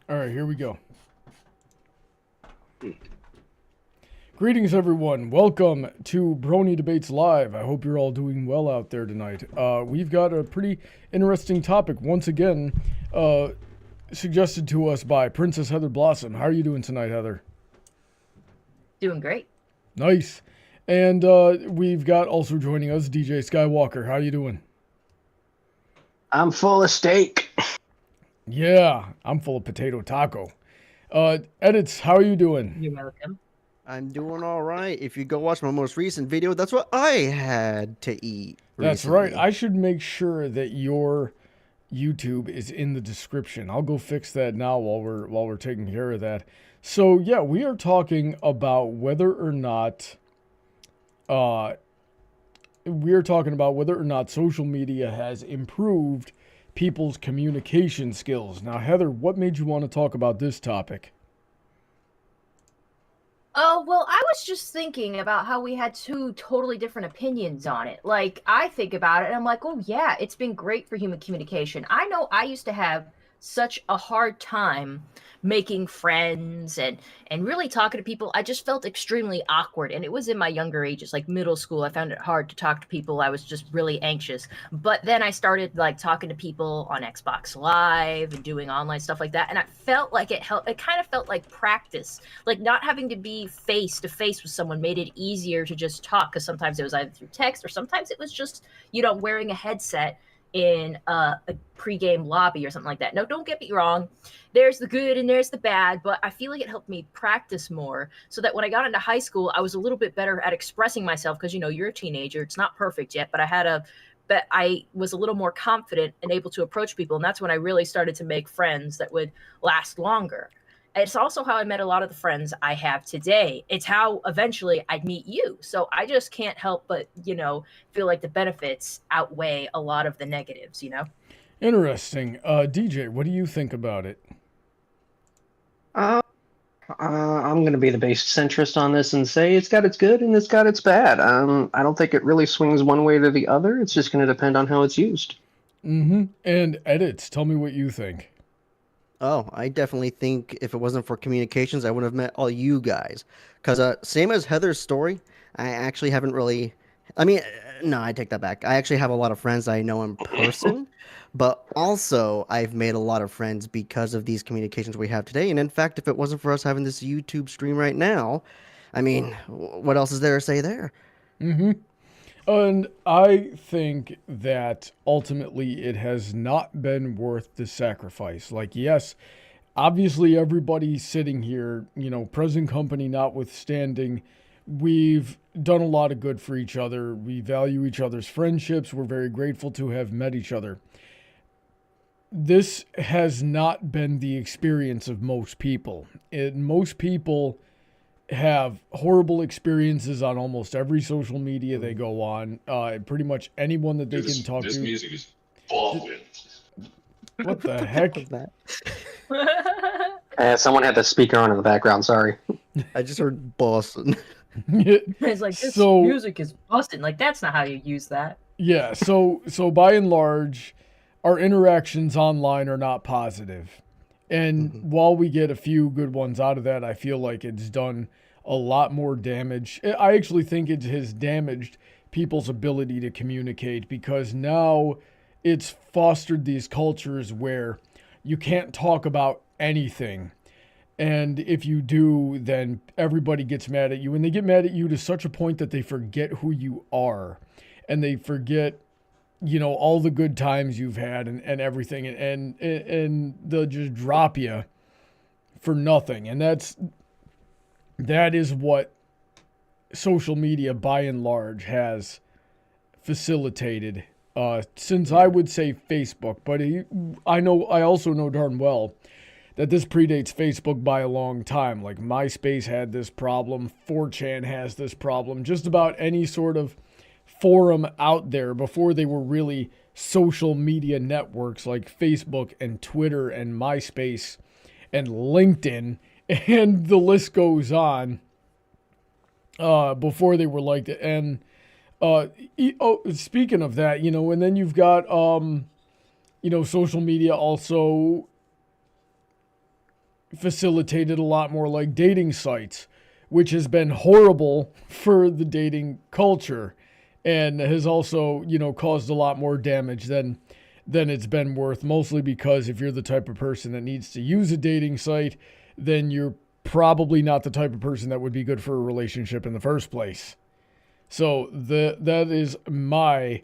All right, here we go. Greetings, everyone. Welcome to Brony Debates Live. I hope you're all doing well out there tonight. We've got a pretty interesting topic, once again, suggested to us by Princess Heather Blossom. How are you doing tonight, Heather? Doing great. Nice. And we've got also joining us DJ Skywalker. How are you doing? I'm full of steak. Yeah, I'm full of potato taco. Editz, how are you doing? You're welcome. I'm doing all right. If you go watch my most recent video, that's what I had to eat That's recently. right. I should make sure that your YouTube is in the description. I'll go fix that now while we're taking care of that. So yeah, we are talking about whether or not social media has improved people's communication skills. Now, Heather, what made you want to talk about this topic? Oh, well, I was just thinking about how we had two totally different opinions on it. Like, I think about it and I'm like, oh, yeah, it's been great for human communication. I know I used to have such a hard time making friends and really talking to people. I just felt extremely awkward, and it was in my younger ages, like middle school. I found it hard to talk to people. I was just really anxious. But then I started like talking to people on Xbox Live and doing online stuff like that, and I felt like it helped. It kind of felt like practice, like not having to be face to face with someone made it easier to just talk, because sometimes it was either through text or sometimes it was just, wearing a headset in a pre-game lobby or something like that. No, don't get me wrong. There's the good and there's the bad, but I feel like it helped me practice more so that when I got into high school, I was a little bit better at expressing myself because, you're a teenager. It's not perfect yet, but I was a little more confident and able to approach people. And that's when I really started to make friends that would last longer. It's also how I met a lot of the friends I have today. It's how eventually I'd meet you. So I just can't help but, feel like the benefits outweigh a lot of the negatives, Interesting. DJ, what do you think about it? I'm going to be the base centrist on this and say it's got its good and it's got its bad. I don't think it really swings one way or the other. It's just going to depend on how it's used. Mm-hmm. And Edits, tell me what you think. Oh, I definitely think if it wasn't for communications, I would have met all you guys. Because same as Heather's story, I actually haven't really. I mean, no, I take that back. I actually have a lot of friends I know in person, but also I've made a lot of friends because of these communications we have today. And in fact, if it wasn't for us having this YouTube stream right now, I mean, what else is there to say there? Mm-hmm. And I think that ultimately it has not been worth the sacrifice. Like, yes, obviously everybody sitting here, present company notwithstanding, we've done a lot of good for each other. We value each other's friendships. We're very grateful to have met each other. This has not been the experience of most people. Most people have horrible experiences on almost every social media they go on. Pretty much anyone that they can talk to. This music is bullshit. What the heck? Someone had the speaker on in the background. Sorry. I just heard Boston. It's like, this music is busting. Like, that's not how you use that. Yeah, so by and large, our interactions online are not positive. And while we get a few good ones out of that, I feel like it's done a lot more damage. I actually think it has damaged people's ability to communicate, because now it's fostered these cultures where you can't talk about anything. And if you do, then everybody gets mad at you. And they get mad at you to such a point that they forget who you are. And they forget, all the good times you've had and everything. And they'll just drop you for nothing. And that is what social media by and large has facilitated. Since I would say Facebook, but I also know darn well that this predates Facebook by a long time. Like, MySpace had this problem, 4chan has this problem, just about any sort of forum out there before they were really social media networks like Facebook and Twitter and MySpace and LinkedIn, and the list goes on, before they were like that. And speaking of that, and then you've got social media also facilitated a lot more like dating sites, which has been horrible for the dating culture and has also, caused a lot more damage than it's been worth, mostly because if you're the type of person that needs to use a dating site, then you're probably not the type of person that would be good for a relationship in the first place. So that is my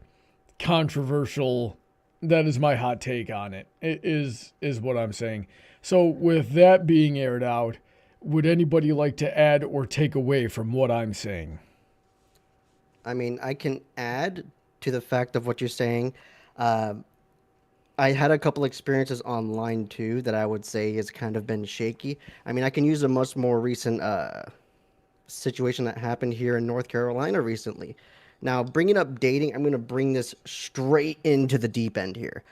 hot take on it. It is what I'm saying. So with that being aired out, would anybody like to add or take away from what I'm saying? I mean, I can add to the fact of what you're saying. I had a couple experiences online too that I would say has kind of been shaky. I mean, I can use a much more recent situation that happened here in North Carolina recently. Now, bringing up dating, I'm going to bring this straight into the deep end here.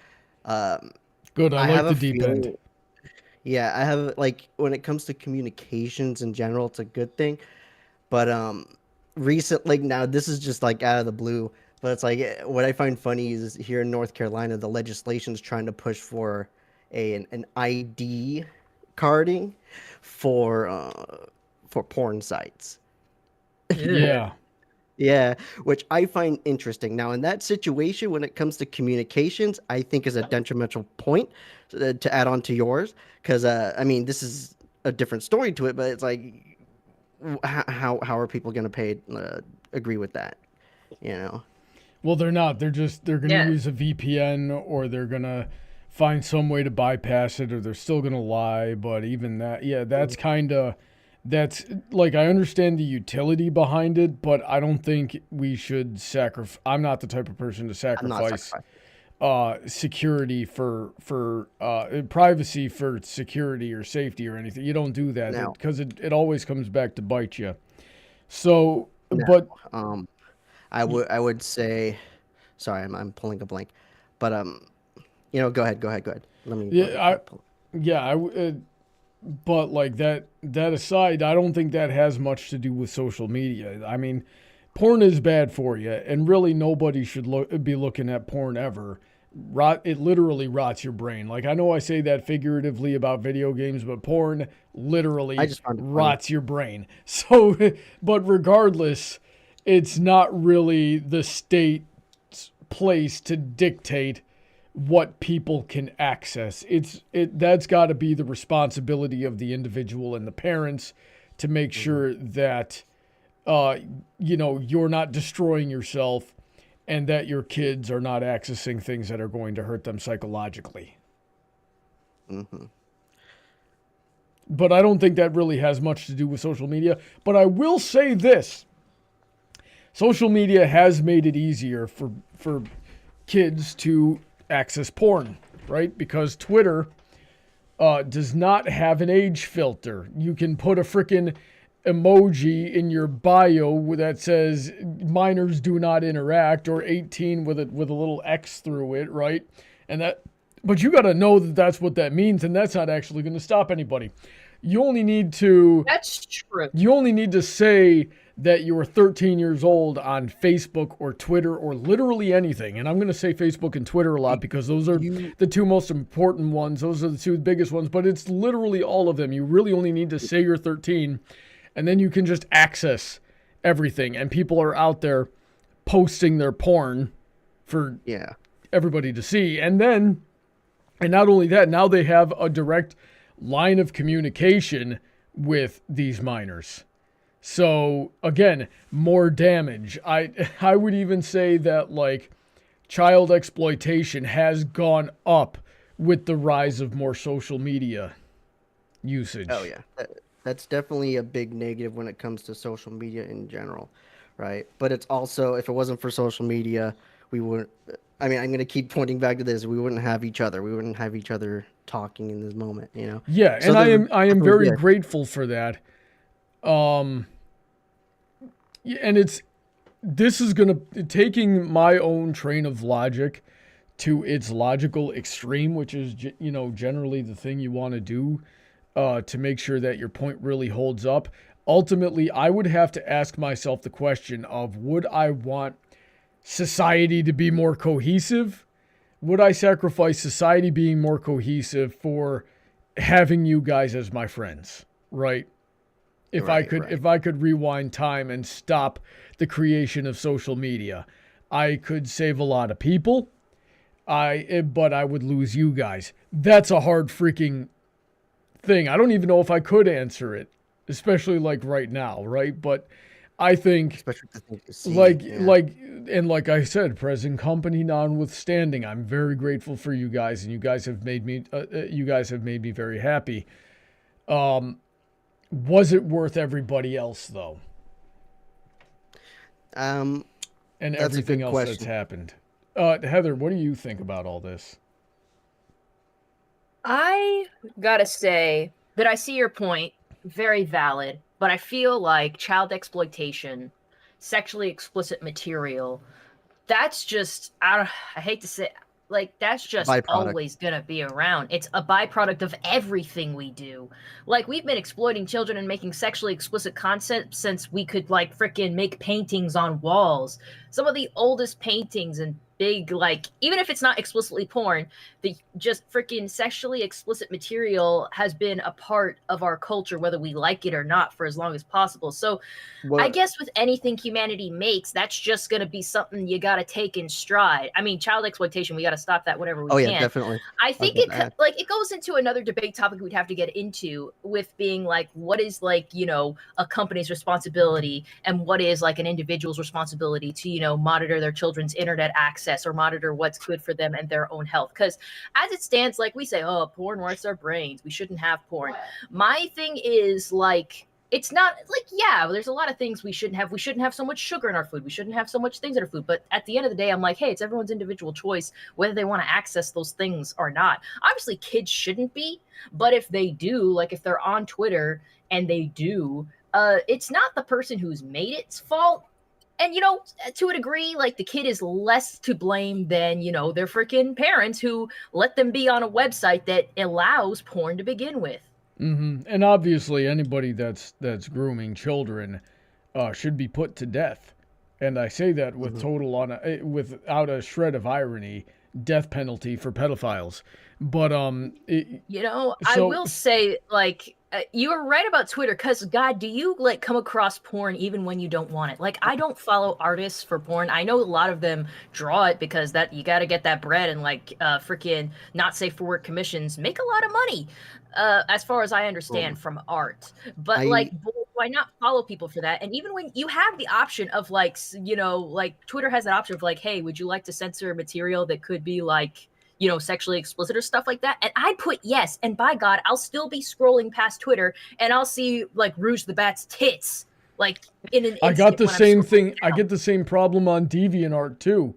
Good, I like the deep end. Yeah, I have, like, when it comes to communications in general, it's a good thing. But recently, now this is just like out of the blue, but it's like what I find funny is here in North Carolina, the legislation is trying to push for an ID carding for porn sites. Yeah. Yeah, which I find interesting. Now, in that situation, when it comes to communications, I think is a detrimental point to add on to yours. Because, I mean, this is a different story to it, but it's like, how are people going to agree with that? Well, they're not. They're going to use a VPN, or they're going to find some way to bypass it, or they're still going to lie. But even that, that's like, I understand the utility behind it, but I don't think we should sacrifice. I'm not the type of person to sacrifice security for privacy for security or safety or anything. You don't do that because it always comes back to bite you. So, but I would say, sorry, I'm pulling a blank, but go ahead. Let me. But like that aside, I don't think that has much to do with social media. I mean, porn is bad for you, and really nobody should be looking at porn ever. It literally rots your brain. Like, I know I say that figuratively about video games, but porn literally rots your brain. So, but regardless, it's not really the state's place to dictate what people can access. That's got to be the responsibility of the individual and the parents to make sure that you're not destroying yourself and that your kids are not accessing things that are going to hurt them psychologically. Mm-hmm. But I don't think that really has much to do with social media. But I will say this. Social media has made it easier for kids to access porn, right? Because Twitter does not have an age filter. You can put a freaking emoji in your bio that says minors do not interact, or 18 with a little X through it, right? But you got to know that that's what that means, and that's not actually going to stop anybody. You only need to. That's true. You only need to say that you're 13 years old on Facebook or Twitter or literally anything. And I'm going to say Facebook and Twitter a lot because those are the two most important ones. Those are the two biggest ones, but it's literally all of them. You really only need to say you're 13, and then you can just access everything. And people are out there posting their porn for everybody to see. And not only that, now they have a direct line of communication with these minors. So again, more damage. I would even say that like child exploitation has gone up with the rise of more social media usage. Oh yeah, that's definitely a big negative when it comes to social media in general, right? But it's also, if it wasn't for social media, we wouldn't. I mean, I'm going to keep pointing back to this. We wouldn't have each other. We wouldn't have each other talking in this moment, Yeah, so and I am very grateful for that. And this is going to, taking my own train of logic to its logical extreme, which is, generally the thing you want to do to make sure that your point really holds up. Ultimately, I would have to ask myself the question of, would I want society to be more cohesive? Would I sacrifice society being more cohesive for having you guys as my friends, right? If I Right. could rewind time and stop the creation of social media, I could save a lot of people. But I would lose you guys. That's a hard freaking thing. I don't even know if I could answer it, especially like right now, right? But I think Especially the things you see. like I said, present company notwithstanding, I'm very grateful for you guys, and you guys have made me very happy. Was it worth everybody else though? Um, And That's a everything good else that's question. happened. Heather, what do you think about all this? I gotta say that I see your point, very valid, but I feel like child exploitation, sexually explicit material, that's just, I hate to say, like, that's just Byproduct. always gonna be around. It's a byproduct of everything we do. Like, we've been exploiting children and making sexually explicit content since we could, like, frickin' make paintings on walls. Some of the oldest paintings and big, like, even if it's not explicitly porn, the just freaking sexually explicit material has been a part of our culture, whether we like it or not, for as long as possible. So I guess with anything humanity makes, that's just going to be something you got to take in stride. I mean, child exploitation, we got to stop that whenever we oh can. yeah, definitely. I think was gonna add. it goes into another debate topic we'd have to get into, with being like, what is, like, you know, a company's responsibility and what is like an individual's responsibility to, you know, monitor their children's internet access or monitor what's good for them and their own health. Because as it stands, like we say, oh, porn rotts our brains, we shouldn't have porn. My thing is, like, it's not like, yeah, there's a lot of things we shouldn't have. We shouldn't have so much sugar in our food. We shouldn't have so much things in our food. But at the end of the day, I'm like, hey, it's everyone's individual choice whether they want to access those things or not. Obviously, kids shouldn't be, but if they do, like if they're on Twitter and they do, it's not the person who's made it's fault. And, you know, to a degree, like, the kid is less to blame than, you know, their freaking parents who let them be on a website that allows porn to begin with. And obviously, anybody that's grooming children should be put to death. And I say that with without a shred of irony, death penalty for pedophiles. But You know, I will say, like, you were right about Twitter, because, God, do you, like, come across porn even when you don't want it? Like, I don't follow artists for porn. I know a lot of them draw it because that you got to get that bread, and, like, freaking not safe for work commissions make a lot of money, as far as I understand, from art. But, like, why not follow people for that? And even when you have the option of, like, you know, like, Twitter has that option of, like, hey, would you like to censor material that could be, like, you know, sexually explicit or stuff like that? And I'd put yes, and by God, I'll still be scrolling past Twitter and I'll see, like, Rouge the Bat's tits, like, in an instant. I got the same thing. I get the same problem on DeviantArt too.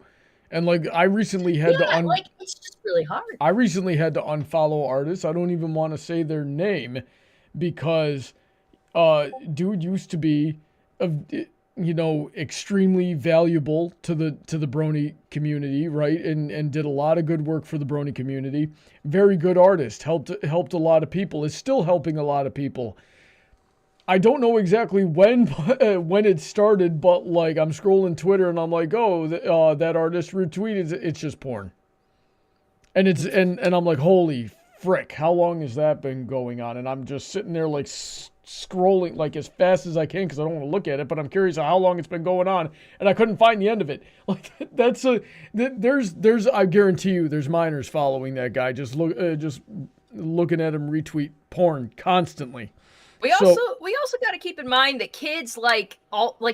And, like, I recently had to like, it's just really hard. I recently had to unfollow artists. I don't even want to say their name because dude used to be you know, extremely valuable to the Brony community, right? And did a lot of good work for the Brony community. Very good artist, helped a lot of people, is still helping a lot of people. I don't know exactly when it started, but, like, I'm scrolling Twitter and I'm like, oh, that artist retweeted, it's just porn. And it's and I'm like, holy frick, how long has that been going on? And I'm just sitting there, like, scrolling, like, as fast as I can because I don't want to look at it, but I'm curious how long it's been going on, and I couldn't find the end of it. Like, there's I guarantee you there's minors following that guy, just looking at him retweet porn constantly. We also got to keep in mind that kids, like,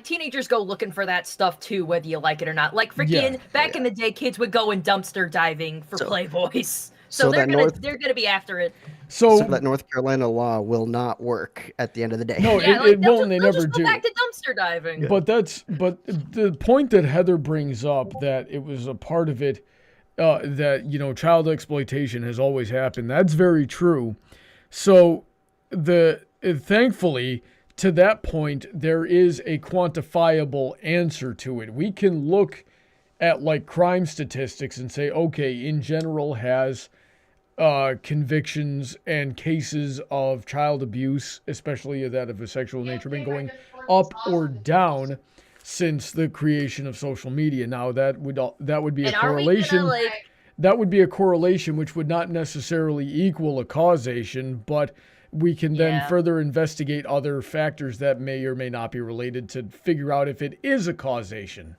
teenagers go looking for that stuff too, whether you like it or not. Like, freaking back in the day, kids would go in dumpster diving for Playboys. So they're gonna be after it. So that North Carolina law will not work at the end of the day. No, it won't. They never do. Go back to dumpster diving. Yeah. But the point that Heather brings up, that it was a part of it, that, you know, child exploitation has always happened. That's very true. So thankfully, to that point, there is a quantifiable answer to it. We can look at, like, crime statistics and say, okay, in general, has convictions and cases of child abuse, especially that of a sexual nature, been going up or down since the creation of social media? Now, that would be a correlation. that would be a correlation, which would not necessarily equal a causation, but we can then further investigate other factors that may or may not be related to figure out if it is a causation.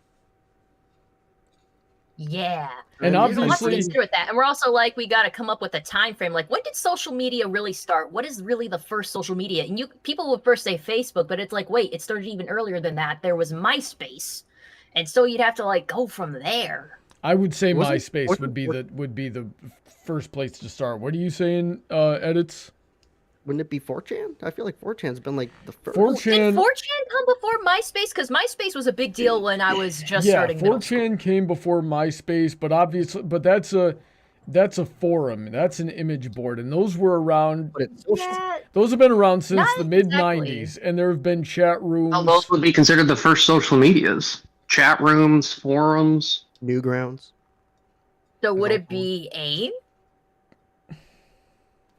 Yeah. And So let's obviously, consider with that. And we're also like, we got to come up with a time frame. Like, when did social media really start? What is really the first social media? And people will first say Facebook, but it's like, wait, it started even earlier than that. There was MySpace, and so you'd have to like go from there. I would say MySpace would be the first place to start. What are you saying, Editz? Wouldn't it be 4chan? I feel like 4chan's been like the first. 4chan. Did 4chan come before MySpace? Because MySpace was a big deal when I was just starting. 4chan came before MySpace, but obviously, that's a forum. That's an image board, and those were around. Those have been around since the mid '90s, and there have been chat rooms. Well, those would be considered the first social medias: chat rooms, forums, Newgrounds. So would it be AIM?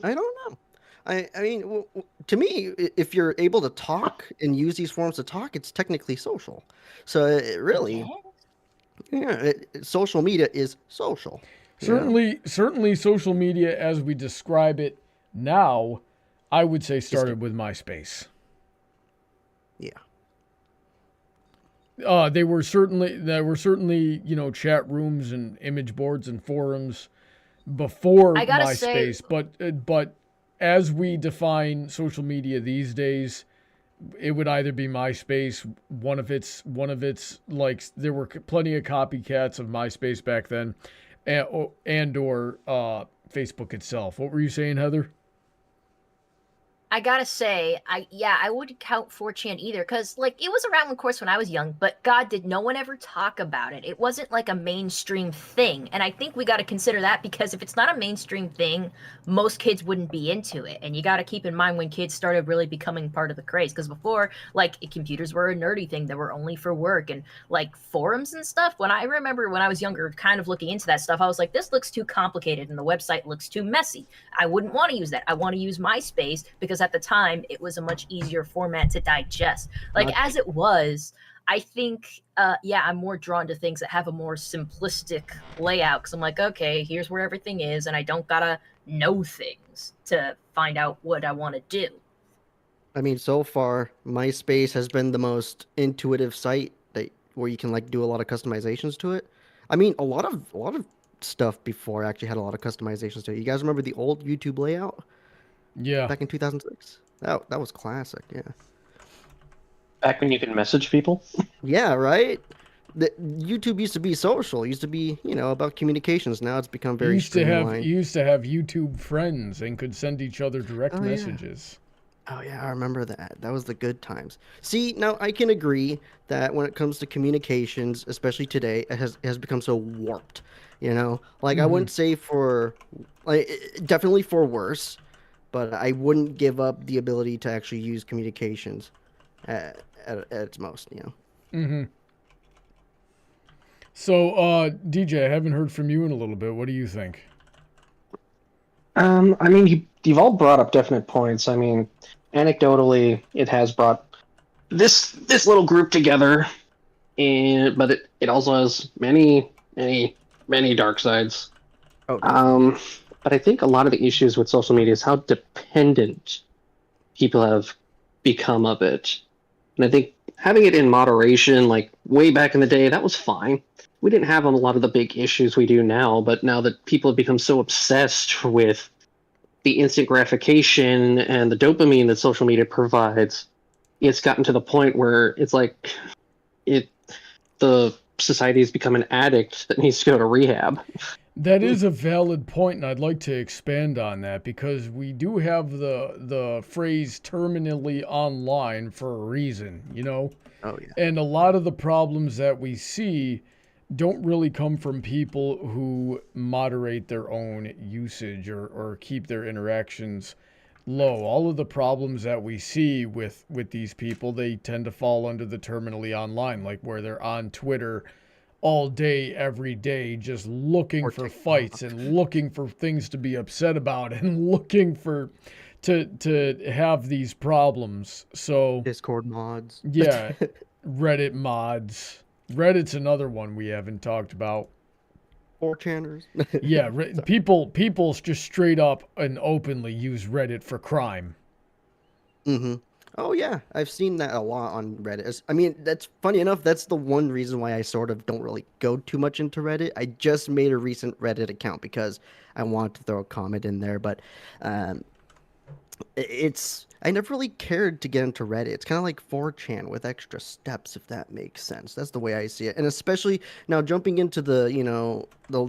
I don't know. I mean, to me, if you're able to talk and use these forums to talk, it's technically social. So it really, social media is social. Certainly, social media as we describe it now, I would say started with MySpace. Yeah. There were certainly chat rooms and image boards and forums before MySpace, but as we define social media these days, it would either be MySpace, one of its like, there were plenty of copycats of MySpace back then, and or Facebook itself. What were you saying, Heather? I gotta say, I wouldn't count 4chan either, because like it was around, of course, when I was young, but God, did no one ever talk about it? It wasn't like a mainstream thing, and I think we got to consider that, because if it's not a mainstream thing, most kids wouldn't be into it, and you got to keep in mind when kids started really becoming part of the craze, because before, like, computers were a nerdy thing that were only for work, and like forums and stuff. When I remember when I was younger, kind of looking into that stuff, I was like, this looks too complicated, and the website looks too messy. I wouldn't want to use that. I want to use MySpace, because at the time it was a much easier format to digest. Like, as it was, I think I'm more drawn to things that have a more simplistic layout, because I'm like, okay, here's where everything is, and I don't gotta know things to find out what I want to do. I mean, so far MySpace has been the most intuitive site where you can like do a lot of customizations to it. I mean, a lot of stuff before actually had a lot of customizations to it. You guys remember the old YouTube layout? Yeah. Back in 2006. That was classic, yeah. Back when you could message people? Yeah, right? YouTube used to be social, used to be, about communications. Now it's become very streamlined. You used to have YouTube friends and could send each other direct messages. Oh, yeah, I remember that. That was the good times. See, now I can agree that when it comes to communications, especially today, it has become so warped, Like, I wouldn't say definitely for worse, but I wouldn't give up the ability to actually use communications at its most, Mm-hmm. So, DJ, I haven't heard from you in a little bit. What do you think? I mean, you've all brought up definite points. I mean, anecdotally, it has brought this little group together, but it also has many dark sides. But I think a lot of the issues with social media is how dependent people have become of it. And I think having it in moderation, like way back in the day, that was fine. We didn't have a lot of the big issues we do now, but now that people have become so obsessed with the instant gratification and the dopamine that social media provides, it's gotten to the point where it's like the society has become an addict that needs to go to rehab. That is a valid point, and I'd like to expand on that, because we do have the phrase terminally online for a reason, Oh, yeah. And a lot of the problems that we see don't really come from people who moderate their own usage or keep their interactions low. All of the problems that we see with these people, they tend to fall under the terminally online, like where they're on Twitter all day, every day, just looking for fights and looking for things to be upset about and looking for to have these problems. So Discord mods. Yeah, Reddit mods. Reddit's another one we haven't talked about. 4chaners. Yeah, people just straight up and openly use Reddit for crime. Mm-hmm. Oh yeah, I've seen that a lot on Reddit. I mean, that's funny enough. That's the one reason why I sort of don't really go too much into Reddit. I just made a recent Reddit account because I wanted to throw a comment in there, but um, it's I never really cared to get into Reddit. It's kind of like 4chan with extra steps, if that makes sense. That's the way I see it. And especially now jumping into the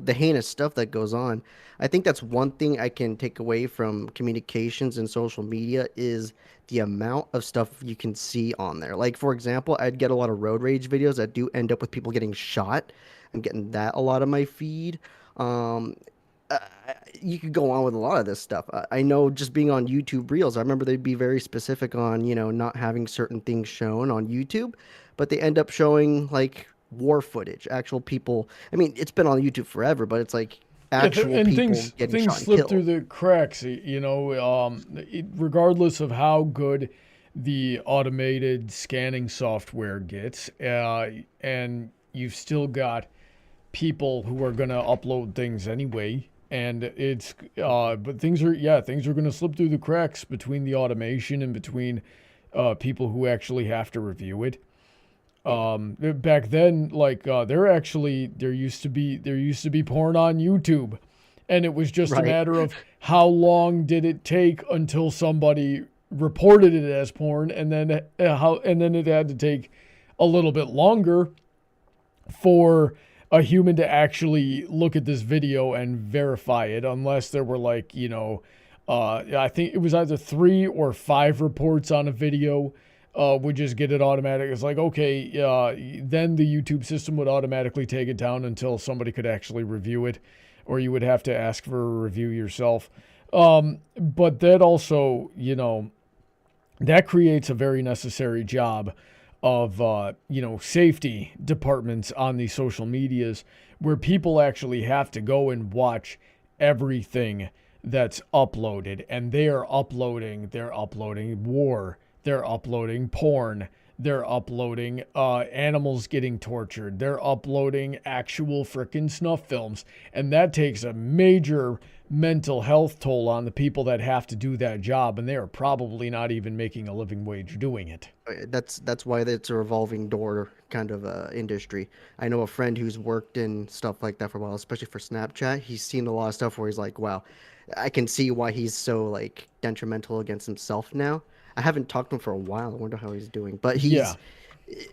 heinous stuff that goes on, I think that's one thing I can take away from communications and social media is the amount of stuff you can see on there. Like for example, I'd get a lot of road rage videos that do end up with people getting shot. I'm getting that a lot of my feed. Um, uh, you could go on with a lot of this stuff. I know just being on YouTube Reels, I remember they'd be very specific on, not having certain things shown on YouTube, but they end up showing like war footage, actual people. I mean, it's been on YouTube forever, but it's like actual and people getting things shot and slip killed. through the cracks. Regardless of how good the automated scanning software gets, and you've still got people who are going to upload things anyway. And it's but things are going to slip through the cracks between the automation and between people who actually have to review it. Back then, like there used to be porn on YouTube, and it was just a Right. matter of how long did it take until somebody reported it as porn, and then it had to take a little bit longer for a human to actually look at this video and verify it, unless there were like, I think it was either 3 or 5 reports on a video would just get it automatic. It's like, okay, then the YouTube system would automatically take it down until somebody could actually review it, or you would have to ask for a review yourself. But that also, that creates a very necessary job of safety departments on these social medias, where people actually have to go and watch everything that's uploaded, and they're uploading war, they're uploading porn, they're uploading animals getting tortured, they're uploading actual frickin' snuff films, and that takes a major mental health toll on the people that have to do that job, and they are probably not even making a living wage doing it. That's why it's a revolving door kind of industry. I know a friend who's worked in stuff like that for a while, especially for Snapchat. He's seen a lot of stuff where he's like, wow, I can see why he's so like detrimental against himself now. I haven't talked to him for a while. I wonder how he's doing. But he's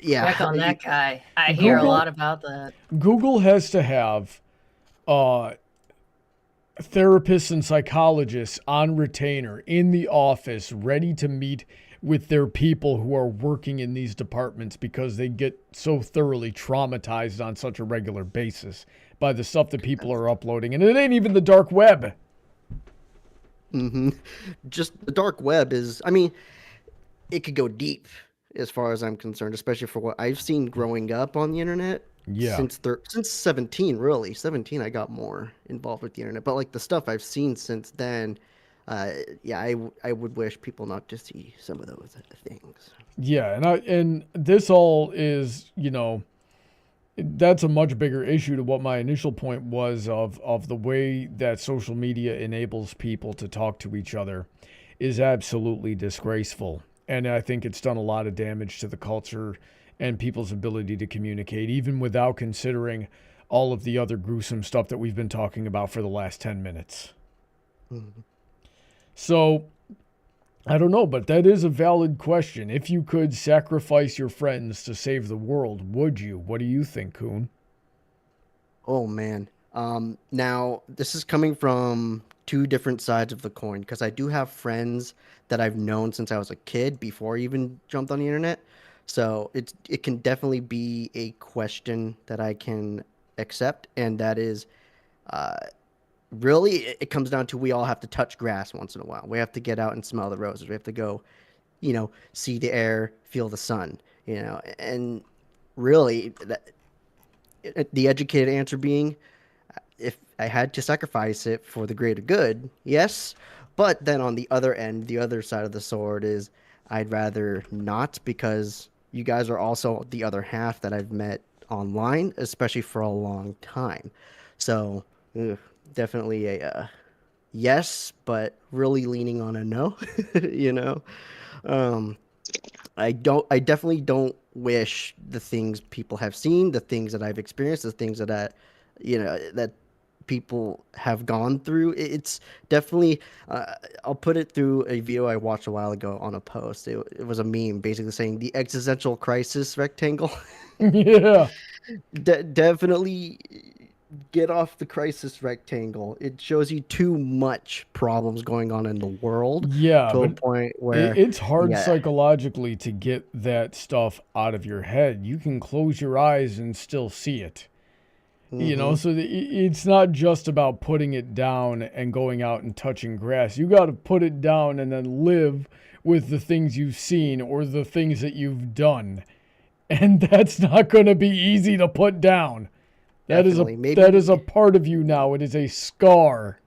yeah. Back on that guy. I hear a Google- lot about that. Google has to have therapists and psychologists on retainer in the office ready to meet with their people who are working in these departments, because they get so thoroughly traumatized on such a regular basis by the stuff that people are uploading. And it ain't even the dark web. Mm-hmm. Just the dark web is, I mean, it could go deep as far as I'm concerned, especially for what I've seen growing up on the internet. Yeah. Since 17, really. 17, I got more involved with the internet. But like the stuff I've seen since then, I would wish people not to see some of those things. Yeah, and this all is, that's a much bigger issue to what my initial point was of the way that social media enables people to talk to each other is absolutely disgraceful. And I think it's done a lot of damage to the culture and people's ability to communicate, even without considering all of the other gruesome stuff that we've been talking about for the last 10 minutes. Mm-hmm. So, I don't know, but that is a valid question. If you could sacrifice your friends to save the world, would you? What do you think, Kun? Oh man. Now this is coming from two different sides of the coin, because I do have friends that I've known since I was a kid before I even jumped on the internet. So it can definitely be a question that I can accept, and that is, really it comes down to we all have to touch grass once in a while. We have to get out and smell the roses. We have to go, see the air, feel the sun, and really the educated answer being, if I had to sacrifice it for the greater good, yes. But then on the other end, the other side of the sword is I'd rather not, because you guys are also the other half that I've met online, especially for a long time. So definitely a yes, but really leaning on a no. you know, um, I definitely don't wish the things people have seen, the things that I've experienced, the things that people have gone through. It's definitely, I'll put it through a video I watched a while ago on a post. It was a meme basically saying the existential crisis rectangle. Yeah. Definitely get off the crisis rectangle. It shows you too much problems going on in the world Yeah, to a but point where, it's hard yeah. psychologically to get that stuff out of your head. You can close your eyes and still see it. You know, so it's not just about putting it down and going out and touching grass. You got to put it down and then live with the things you've seen or the things that you've done. And that's not going to be easy to put down. That is a part of you now. It is a scar.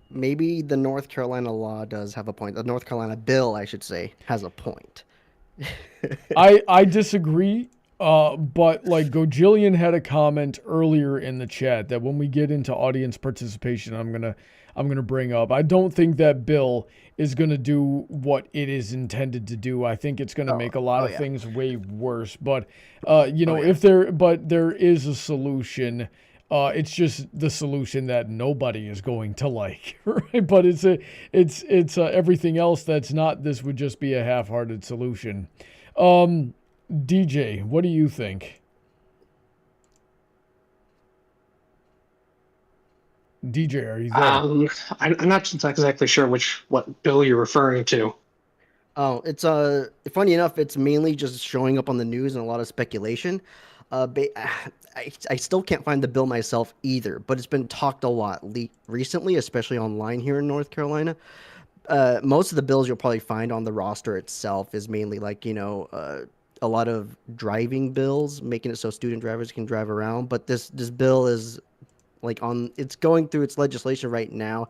Maybe the North Carolina law does have a point. The North Carolina bill, I should say, has a point. I disagree. But like Gojillion had a comment earlier in the chat that when we get into audience participation, I'm gonna bring up. I don't think that bill is gonna do what it is intended to do. I think it's gonna make a lot of things way worse. But if there is a solution. It's just the solution that nobody is going to like, right? But it's everything else that's not. This would just be a half-hearted solution. DJ, what do you think? DJ, are you there? I'm not exactly sure what bill you're referring to. Oh, it's funny enough, it's mainly just showing up on the news and a lot of speculation. I still can't find the bill myself either, but it's been talked a lot recently, especially online here in North Carolina. Most of the bills you'll probably find on the roster itself is mainly like, a lot of driving bills, making it so student drivers can drive around. But this bill is like it's going through its legislation right now.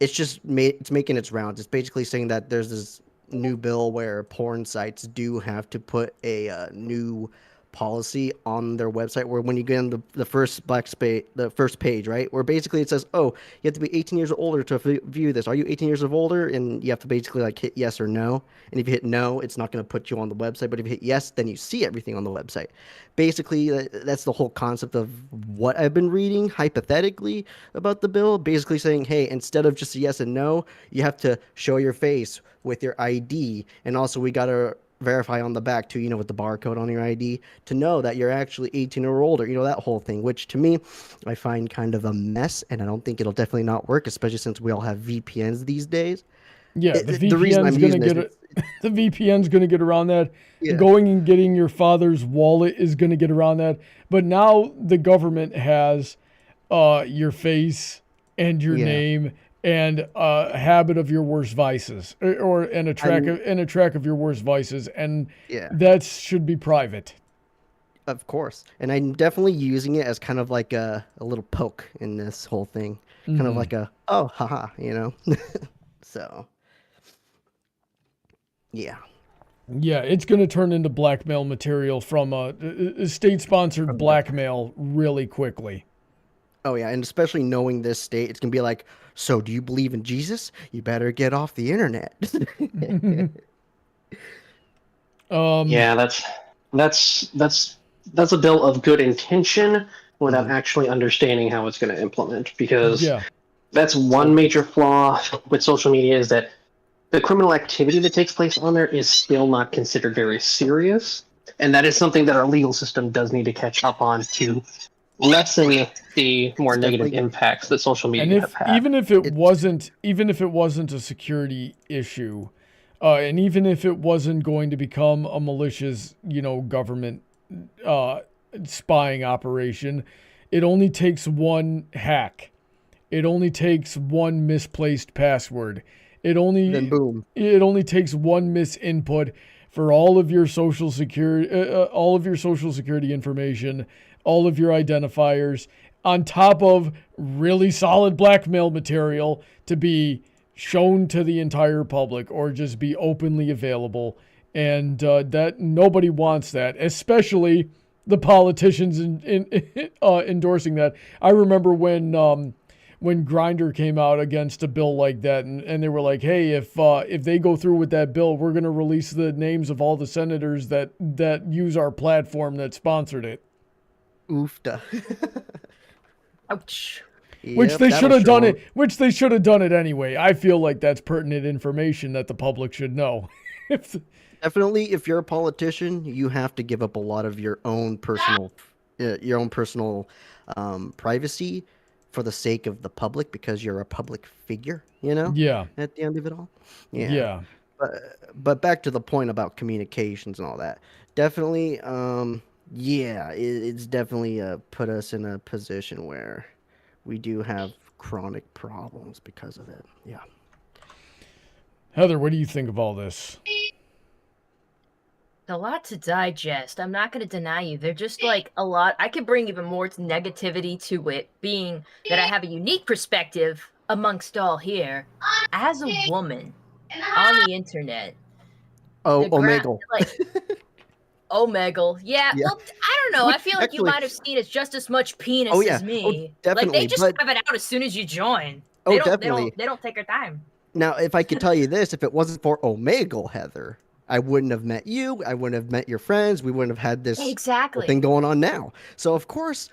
It's making its rounds. It's basically saying that there's this new bill where porn sites do have to put a new policy on their website where when you get on the first the first page, right, where basically it says, oh, you have to be 18 years or older to view this. Are you 18 years of older? And you have to basically like hit yes or no. And if you hit no, it's not going to put you on the website. But if you hit yes, then you see everything on the website. Basically, that's the whole concept of what I've been reading hypothetically about the bill. Basically saying, hey, instead of just a yes and no, you have to show your face with your ID. And also we got to verify on the back too, with the barcode on your ID to know that you're actually 18 or older, that whole thing, which to me, I find kind of a mess. And I don't think it'll definitely not work, especially since we all have VPNs these days. Yeah, the VPN's going to get around that. Yeah. Going and getting your father's wallet is going to get around that. But now the government has your face and your name and a habit of your worst vices, and a track of your worst vices, and that should be private. Of course, and I'm definitely using it as kind of like a little poke in this whole thing, kind of like haha, So, yeah. Yeah, it's going to turn into blackmail material from a state-sponsored blackmail really quickly. Oh, yeah, and especially knowing this state, it's going to be like, so do you believe in Jesus? You better get off the internet. Yeah, that's a bill of good intention without actually understanding how it's going to implement, because that's one major flaw with social media is that the criminal activity that takes place on there is still not considered very serious, and that is something that our legal system does need to catch up on to lessen the more negative impacts that social media have had. Even if it wasn't a security issue, and even if it wasn't going to become a malicious, government spying operation, it only takes one hack. It only takes one misplaced password. Then boom. It only takes one misinput for all of your social security information, all of your identifiers, on top of really solid blackmail material to be shown to the entire public or just be openly available. And that nobody wants that, especially the politicians endorsing that. I remember when Grindr came out against a bill like that, and they were like, hey, if they go through with that bill, we're going to release the names of all the senators that use our platform that sponsored it. Oofda. Ouch. Which they should have done it. Which they should have done it anyway. I feel like that's pertinent information that the public should know. Definitely, if you're a politician, you have to give up a lot of your own personal privacy for the sake of the public, because you're a public figure. You know. Yeah. At the end of it all. Yeah. But back to the point about communications and all that. Definitely. It's definitely put us in a position where we do have chronic problems because of it. Yeah. Heather, what do you think of all this? A lot to digest. I'm not going to deny you. They're just like a lot. I could bring even more negativity to it, being that I have a unique perspective amongst all here as a woman on the internet. Oh, Omegle. Omegle. Yeah. Well, I don't know. I feel like you might have seen it just as much penis as me. Oh, definitely. Like, they just have it out as soon as you join. Definitely. They don't take their time. Now, if I could tell you this, if it wasn't for Omegle, Heather, I wouldn't have met you. I wouldn't have met your friends. We wouldn't have had this thing going on now. So, of course,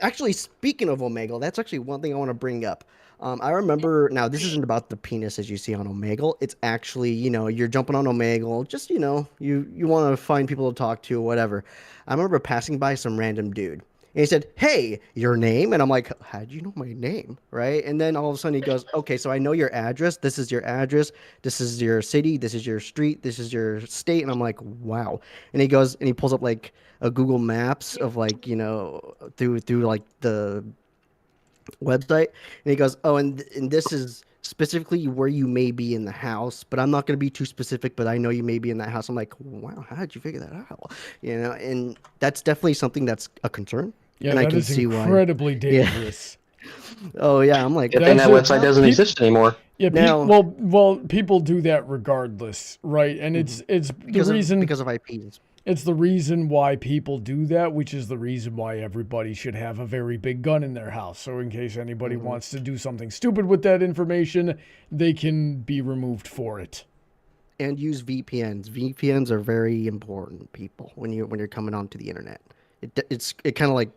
actually, speaking of Omegle, that's actually one thing I want to bring up. I remember, now this isn't about the penis as you see on Omegle. It's actually, you're jumping on Omegle, just, you want to find people to talk to or whatever. I remember passing by some random dude. And he said, hey, your name? And I'm like, how'd you know my name? Right? And then all of a sudden he goes, okay, so I know your address. This is your address. This is your city. This is your street. This is your state. And I'm like, wow. And he goes and he pulls up like a Google Maps of like, through like the website. And he goes, oh, and this is specifically where you may be in the house, but I'm not going to be too specific, but I know you may be in that house. I'm like, wow, how did you figure that out? And that's definitely something that's a concern. Yeah, and that I can is see incredibly dangerous. Oh yeah, I'm like, good thing that website doesn't exist anymore. Yeah, now, people do that regardless, right? And it's the reason because of IPs. It's the reason why people do that, which is the reason why everybody should have a very big gun in their house. So in case anybody wants to do something stupid with that information, they can be removed for it. And use VPNs. VPNs are very important, people, when you're coming onto the internet. It kind of like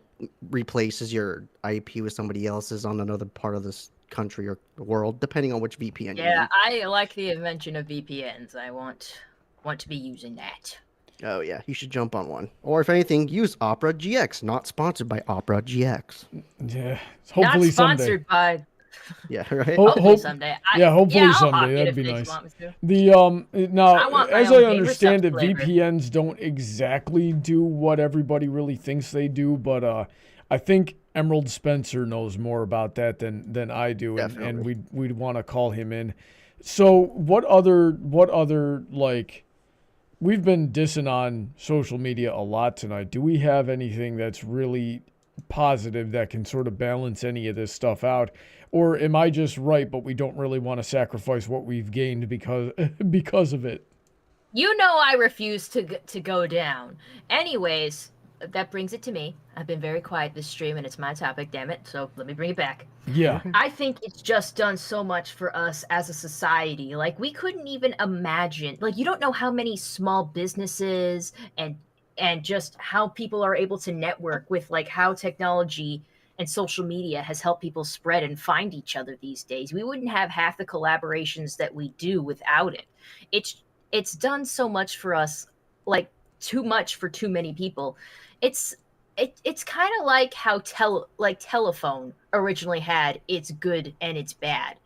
replaces your IP with somebody else's on another part of this country or world, depending on which VPN you use. Yeah, I like the invention of VPNs. I want to be using that. Oh yeah, you should jump on one. Or if anything, use Opera GX. Not sponsored by Opera GX. Yeah, hopefully not sponsored by. Yeah, right. Hopefully someday. Hopefully someday. That'd be nice. Now, as I understand it, VPNs don't exactly do what everybody really thinks they do, but I think Emerald Spencer knows more about that than I do, and we'd want to call him in. So, what other like? We've been dissing on social media a lot tonight. Do we have anything that's really positive that can sort of balance any of this stuff out? Or am I just right, but we don't really want to sacrifice what we've gained because of it? I refuse to go down. Anyways, that brings it to me. I've been very quiet this stream, and it's my topic, damn it. So let me bring it back. Yeah. I think it's just done so much for us as a society. Like, we couldn't even imagine. Like, you don't know how many small businesses and just how people are able to network with, like, how technology and social media has helped people spread and find each other these days. We wouldn't have half the collaborations that we do without it. It's done so much for us, like, too much for too many people. It's kind of like how telephone originally had its good and its bad.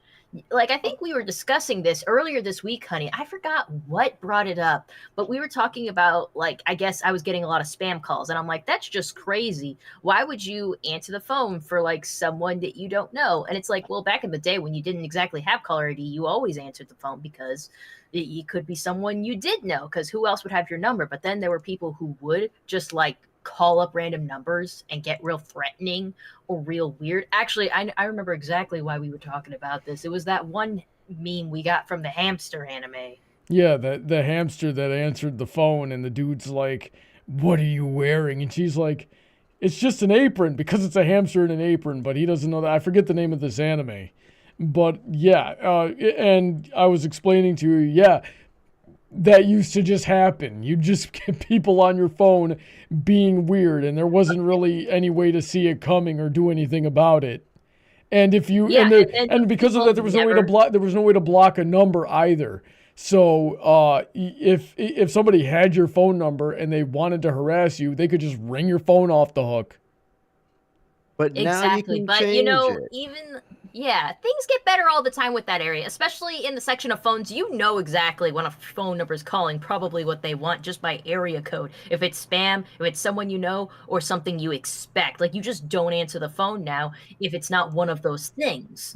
Like, I think we were discussing this earlier this week, honey. I forgot what brought it up, but we were talking about, like, I guess I was getting a lot of spam calls, and I'm like, that's just crazy. Why would you answer the phone for, like, someone that you don't know? And it's like, well, back in the day when you didn't exactly have caller ID, you always answered the phone because it could be someone you did know, because who else would have your number? But then there were people who would just, like, call up random numbers and get real threatening or real weird. Actually, I remember exactly why we were talking about this. It was that one meme we got from the hamster anime. Yeah, the hamster that answered the phone, and the dude's like, what are you wearing? And she's like, it's just an apron because it's a hamster in an apron, but he doesn't know that. I forget the name of this anime. But yeah, and I was explaining to her, yeah, that used to just happen. You just get people on your phone being weird, and there wasn't really any way to see it coming or do anything about it. And if you and because of that, there was no way to block. There was no way to block a number either. So if somebody had your phone number and they wanted to harass you, they could just ring your phone off the hook. But now you can but change you know, it. even things get better all the time with that area, especially in the section of phones. You know exactly when a phone number is calling, probably what they want just by area code. If it's spam, if it's someone you know, or something you expect. Like, you just don't answer the phone now if it's not one of those things.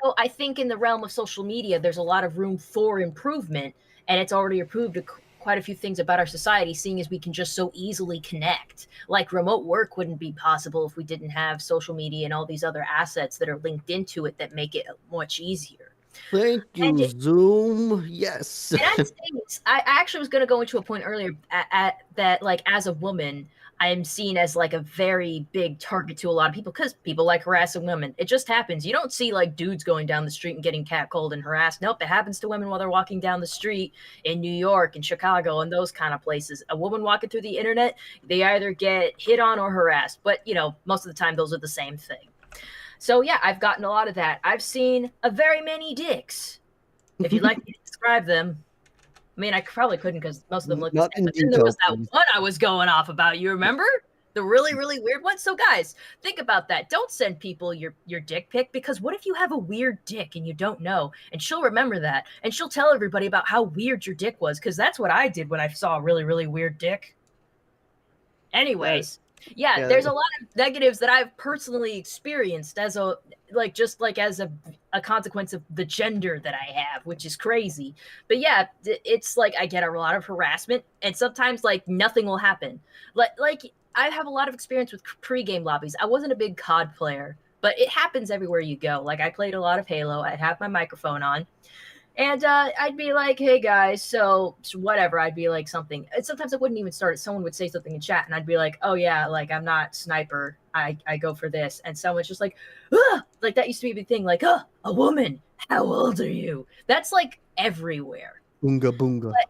So I think in the realm of social media, there's a lot of room for improvement, and it's already improved quite a few things about our society, seeing as we can just so easily connect. Like, remote work wouldn't be possible if we didn't have social media and all these other assets that are linked into it that make it much easier. Thank you, Zoom. Yes. And I actually was going to go into a point earlier that, like, as a woman, I'm seen as like a very big target to a lot of people because people like harassing women. It just happens. You don't see like dudes going down the street and getting catcalled and harassed. Nope, it happens to women while they're walking down the street in New York and Chicago and those kind of places. A woman walking through the internet, they either get hit on or harassed. But, you know, most of the time those are the same thing. So, yeah, I've gotten a lot of that. I've seen a very many dicks. If you'd like me to describe them. I mean, I probably couldn't because most of them look the same. But then there was that one I was going off about. You remember? The really, really weird one? So, guys, think about that. Don't send people your dick pic, because what if you have a weird dick and you don't know? And she'll remember that. And she'll tell everybody about how weird your dick was, because that's what I did when I saw a really, really weird dick. Anyways. Yeah, there's a lot of negatives that I've personally experienced as a consequence of the gender that I have, which is crazy. But yeah, it's like I get a lot of harassment, and sometimes like nothing will happen. Like I have a lot of experience with pre-game lobbies. I wasn't a big COD player, but it happens everywhere you go. Like, I played a lot of Halo. I'd have my microphone on. And I'd be like, hey, guys, so whatever. I'd be like something. And sometimes I wouldn't even start it. Someone would say something in chat, and I'd be like, oh, yeah, like, I'm not sniper. I go for this. And someone's just like, like, that used to be a big thing. Like, a woman. How old are you? That's, like, everywhere. Boonga, boonga. But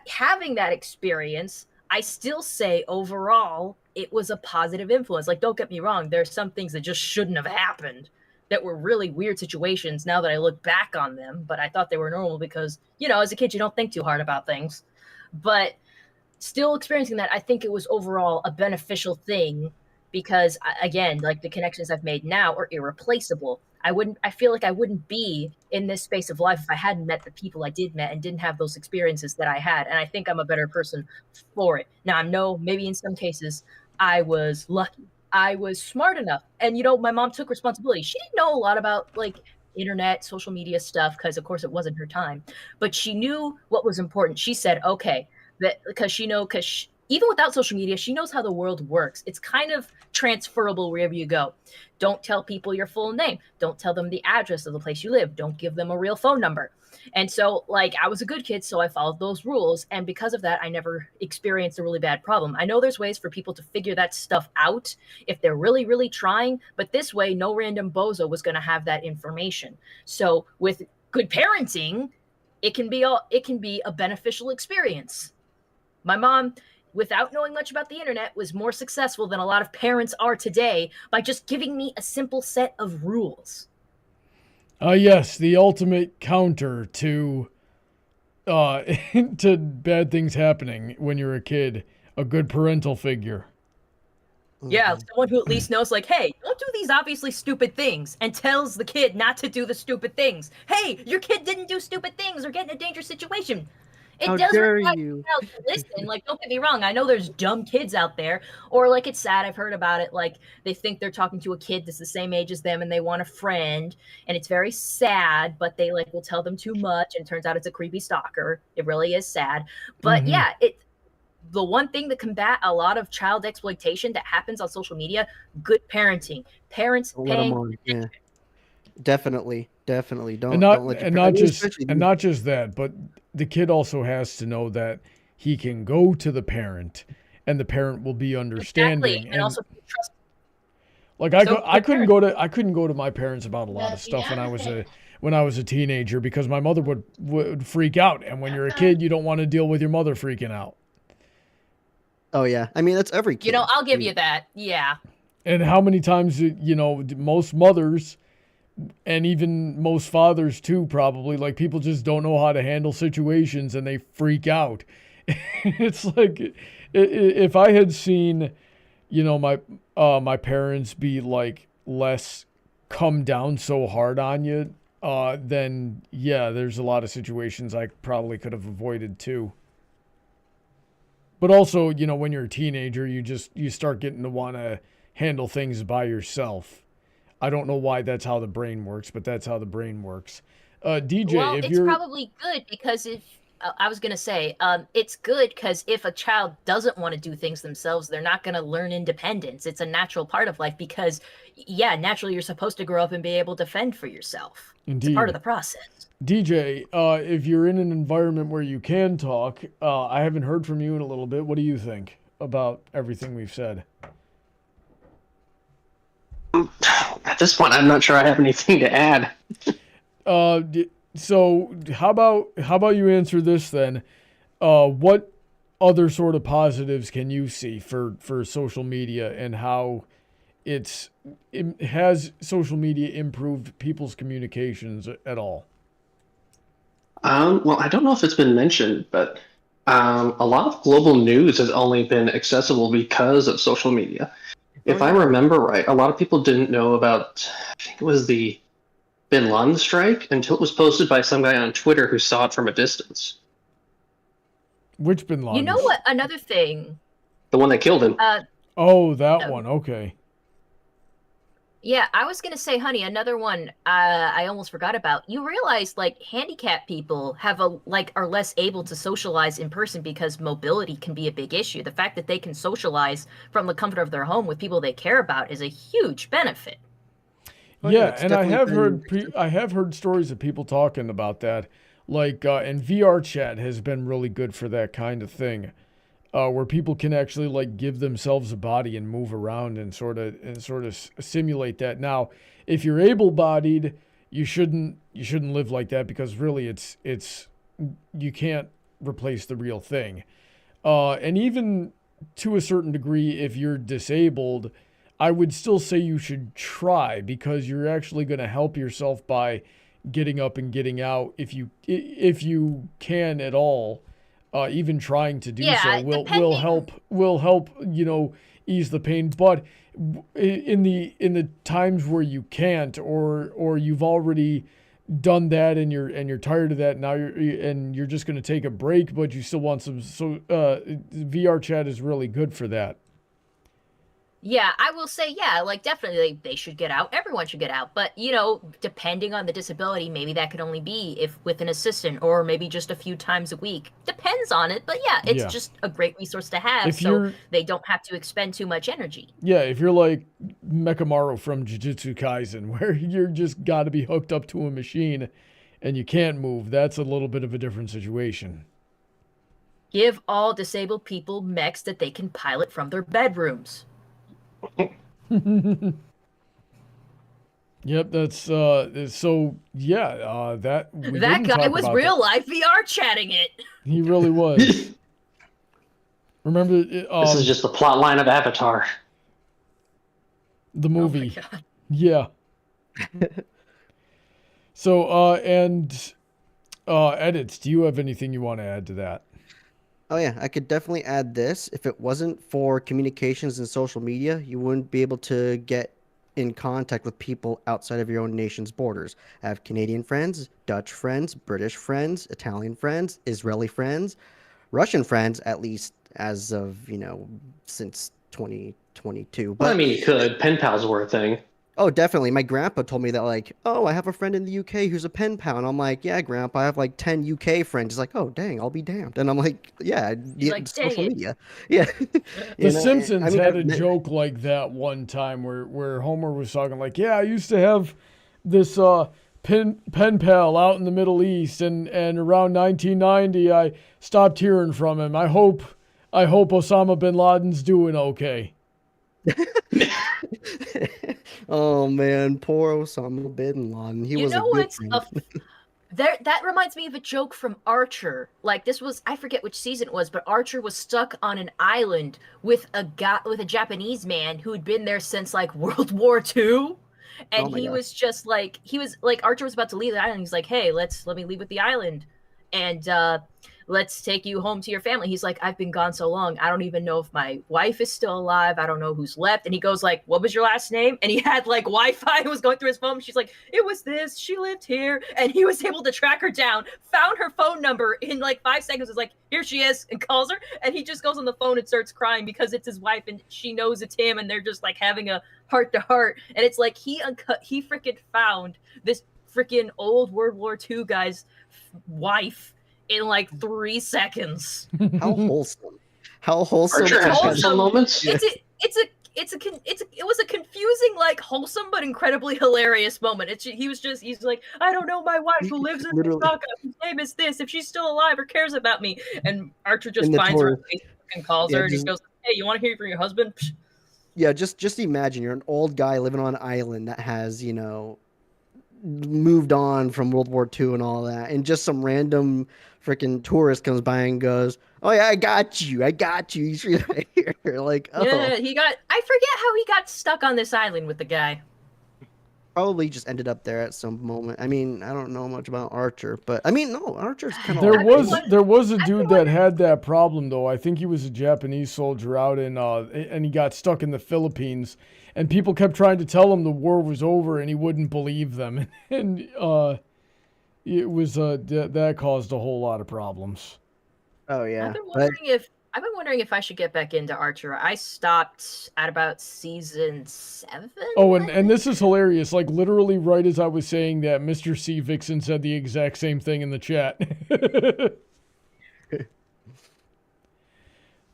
having that experience, I still say overall it was a positive influence. Like, don't get me wrong. There's some things that just shouldn't have happened that were really weird situations now that I look back on them, but I thought they were normal because, you know, as a kid, you don't think too hard about things. But still experiencing that, I think it was overall a beneficial thing because, again, like, the connections I've made now are irreplaceable. I feel like I wouldn't be in this space of life if I hadn't met the people I did met and didn't have those experiences that I had. And I think I'm a better person for it. Now, I know maybe in some cases I was lucky. I was smart enough. And, you know, my mom took responsibility. She didn't know a lot about, like, internet, social media stuff, because, of course, it wasn't her time. But she knew what was important. She said, okay, because even without social media, she knows how the world works. It's kind of transferable wherever you go. Don't tell people your full name. Don't tell them the address of the place you live. Don't give them a real phone number. And so, like, I was a good kid, so I followed those rules. And because of that, I never experienced a really bad problem. I know there's ways for people to figure that stuff out if they're really, really trying. But this way, no random bozo was going to have that information. So with good parenting, it can be a beneficial experience. My mom, without knowing much about the internet, was more successful than a lot of parents are today by just giving me a simple set of rules. Yes, the ultimate counter to to bad things happening when you're a kid. A good parental figure. Yeah, someone who at least knows, like, hey, don't do these obviously stupid things, and tells the kid not to do the stupid things. Hey, your kid didn't do stupid things or get in a dangerous situation. It How does dare require you? to listen. Like, don't get me wrong. I know there's dumb kids out there, or like, it's sad. I've heard about it. Like, they think they're talking to a kid that's the same age as them, and they want a friend, and it's very sad. But they like will tell them too much, and it turns out it's a creepy stalker. It really is sad. But yeah, the one thing that combat a lot of child exploitation that happens on social media: good parenting, parents paying. Yeah. Definitely. Don't And not let and not just that, but the kid also has to know that he can go to the parent, and the parent will be understanding. Exactly. And also trust. Like I couldn't go to my parents about a lot of stuff when I was a teenager because my mother would freak out, and when you're a kid, you don't want to deal with your mother freaking out. Oh yeah, I mean that's every kid. I'll give you that. Yeah. And how many times, most mothers and even most fathers too, probably, like, people just don't know how to handle situations and they freak out. It's like, if I had seen, my parents be like less come down so hard on you, then yeah, there's a lot of situations I probably could have avoided too. But also, when you're a teenager, you start getting to want to handle things by yourself. I don't know why that's how the brain works, but that's how the brain works. DJ, well, it's probably good because I was going to say, it's good because if a child doesn't want to do things themselves, they're not going to learn independence. It's a natural part of life because, yeah, naturally you're supposed to grow up and be able to fend for yourself. Indeed. It's part of the process. DJ, if you're in an environment where you can talk, I haven't heard from you in a little bit. What do you think about everything we've said? At this point, I'm not sure I have anything to add. So how about you answer this then? What other sort of positives can you see for social media and how has social media improved people's communications at all? Well, I don't know if it's been mentioned, but a lot of global news has only been accessible because of social media. If I remember right, a lot of people didn't know about, I think it was the Bin Laden strike until it was posted by some guy on Twitter who saw it from a distance. Which Bin Laden? You know what? Another thing. The one that killed him. That one. Okay. Yeah, I was going to say, honey, another one I almost forgot about. You realize, like, handicapped people are less able to socialize in person because mobility can be a big issue. The fact that they can socialize from the comfort of their home with people they care about is a huge benefit. Yeah, and I have heard stories of people talking about that. Like, and VR chat has been really good for that kind of thing. Where people can actually like give themselves a body and move around and sort of simulate that. Now, if you're able-bodied, you shouldn't live like that because really it's you can't replace the real thing. And even to a certain degree, if you're disabled, I would still say you should try because you're actually going to help yourself by getting up and getting out if you can at all. Even trying to do so will help ease the pain. But in the times where you can't or you've already done that and you're tired of that now you're just going to take a break, but you still want some. So VR chat is really good for that. Yeah, I will say, yeah, like definitely they should get out. Everyone should get out. But, depending on the disability, maybe that could only be if with an assistant or maybe just a few times a week. Depends on it. But yeah, it's just a great resource to have so they don't have to expend too much energy. Yeah, if you're like McConroy from Jujutsu Kaisen, where you're just got to be hooked up to a machine and you can't move, that's a little bit of a different situation. Give all disabled people mechs that they can pilot from their bedrooms. Yep, that's so yeah. That guy was real life VR chatting it. He really was. Remember, this is just the plot line of Avatar. The movie. Oh my God. Yeah. So Editz, do you have anything you want to add to that? Oh yeah, I could definitely add this. If it wasn't for communications and social media, you wouldn't be able to get in contact with people outside of your own nation's borders. I have Canadian friends, Dutch friends, British friends, Italian friends, Israeli friends, Russian friends, at least as of, since 2022. But Well, I mean, you could. Pen pals were a thing. Oh, definitely. My grandpa told me that, like, oh, I have a friend in the UK who's a pen pal. And I'm like, yeah, grandpa, I have like 10 UK friends. He's like, oh, dang, I'll be damned. And I'm like, yeah, like, social media. Yeah. The Simpsons had a joke like that one time where Homer was talking like, yeah, I used to have this pen pal out in the Middle East, and around 1990 I stopped hearing from him. I hope Osama bin Laden's doing okay. Oh man, poor Osama bin Laden. He was a good friend. That reminds me of a joke from Archer. Like, this was, I forget which season it was, but Archer was stuck on an island with a Japanese man who had been there since like World War II. And Archer was about to leave the island. He's like, hey, let me leave with the island. And let's take you home to your family. He's like, I've been gone so long. I don't even know if my wife is still alive. I don't know who's left. And he goes like, what was your last name? And he had like Wi-Fi and was going through his phone. She's like, it was this. She lived here. And he was able to track her down, found her phone number in like 5 seconds. Was like, here she is, and calls her. And he just goes on the phone and starts crying because it's his wife and she knows it's him. And they're just like having a heart to heart. And it's like he freaking found this freaking old World War II guy's wife in like 3 seconds. How wholesome! How wholesome! Archer has had some moments. It was a confusing, like wholesome but incredibly hilarious moment. He's like, I don't know my wife who lives in Osaka, whose name is this. If she's still alive or cares about me, and Archer just finds her on Facebook and calls her, and he goes, hey, you want to hear from your husband? Yeah, just imagine you're an old guy living on an island that has, moved on from World War II and all that, and just some random freaking tourist comes by and goes, oh yeah, I got you. He's right here. Like, oh. Yeah, I forget how he got stuck on this island with the guy. Probably just ended up there at some moment. I mean, I don't know much about Archer, but I mean, no, Archer's kind of. There was a dude that had that problem though. I think he was a Japanese soldier out in, and he got stuck in the Philippines, and people kept trying to tell him the war was over, and he wouldn't believe them, and it was that caused a whole lot of problems. Oh yeah, I've been wondering if I should get back into Archer. I stopped at about season 7. Oh, and this is hilarious. Like, literally right as I was saying that, Mr. C. Vixen said the exact same thing in the chat.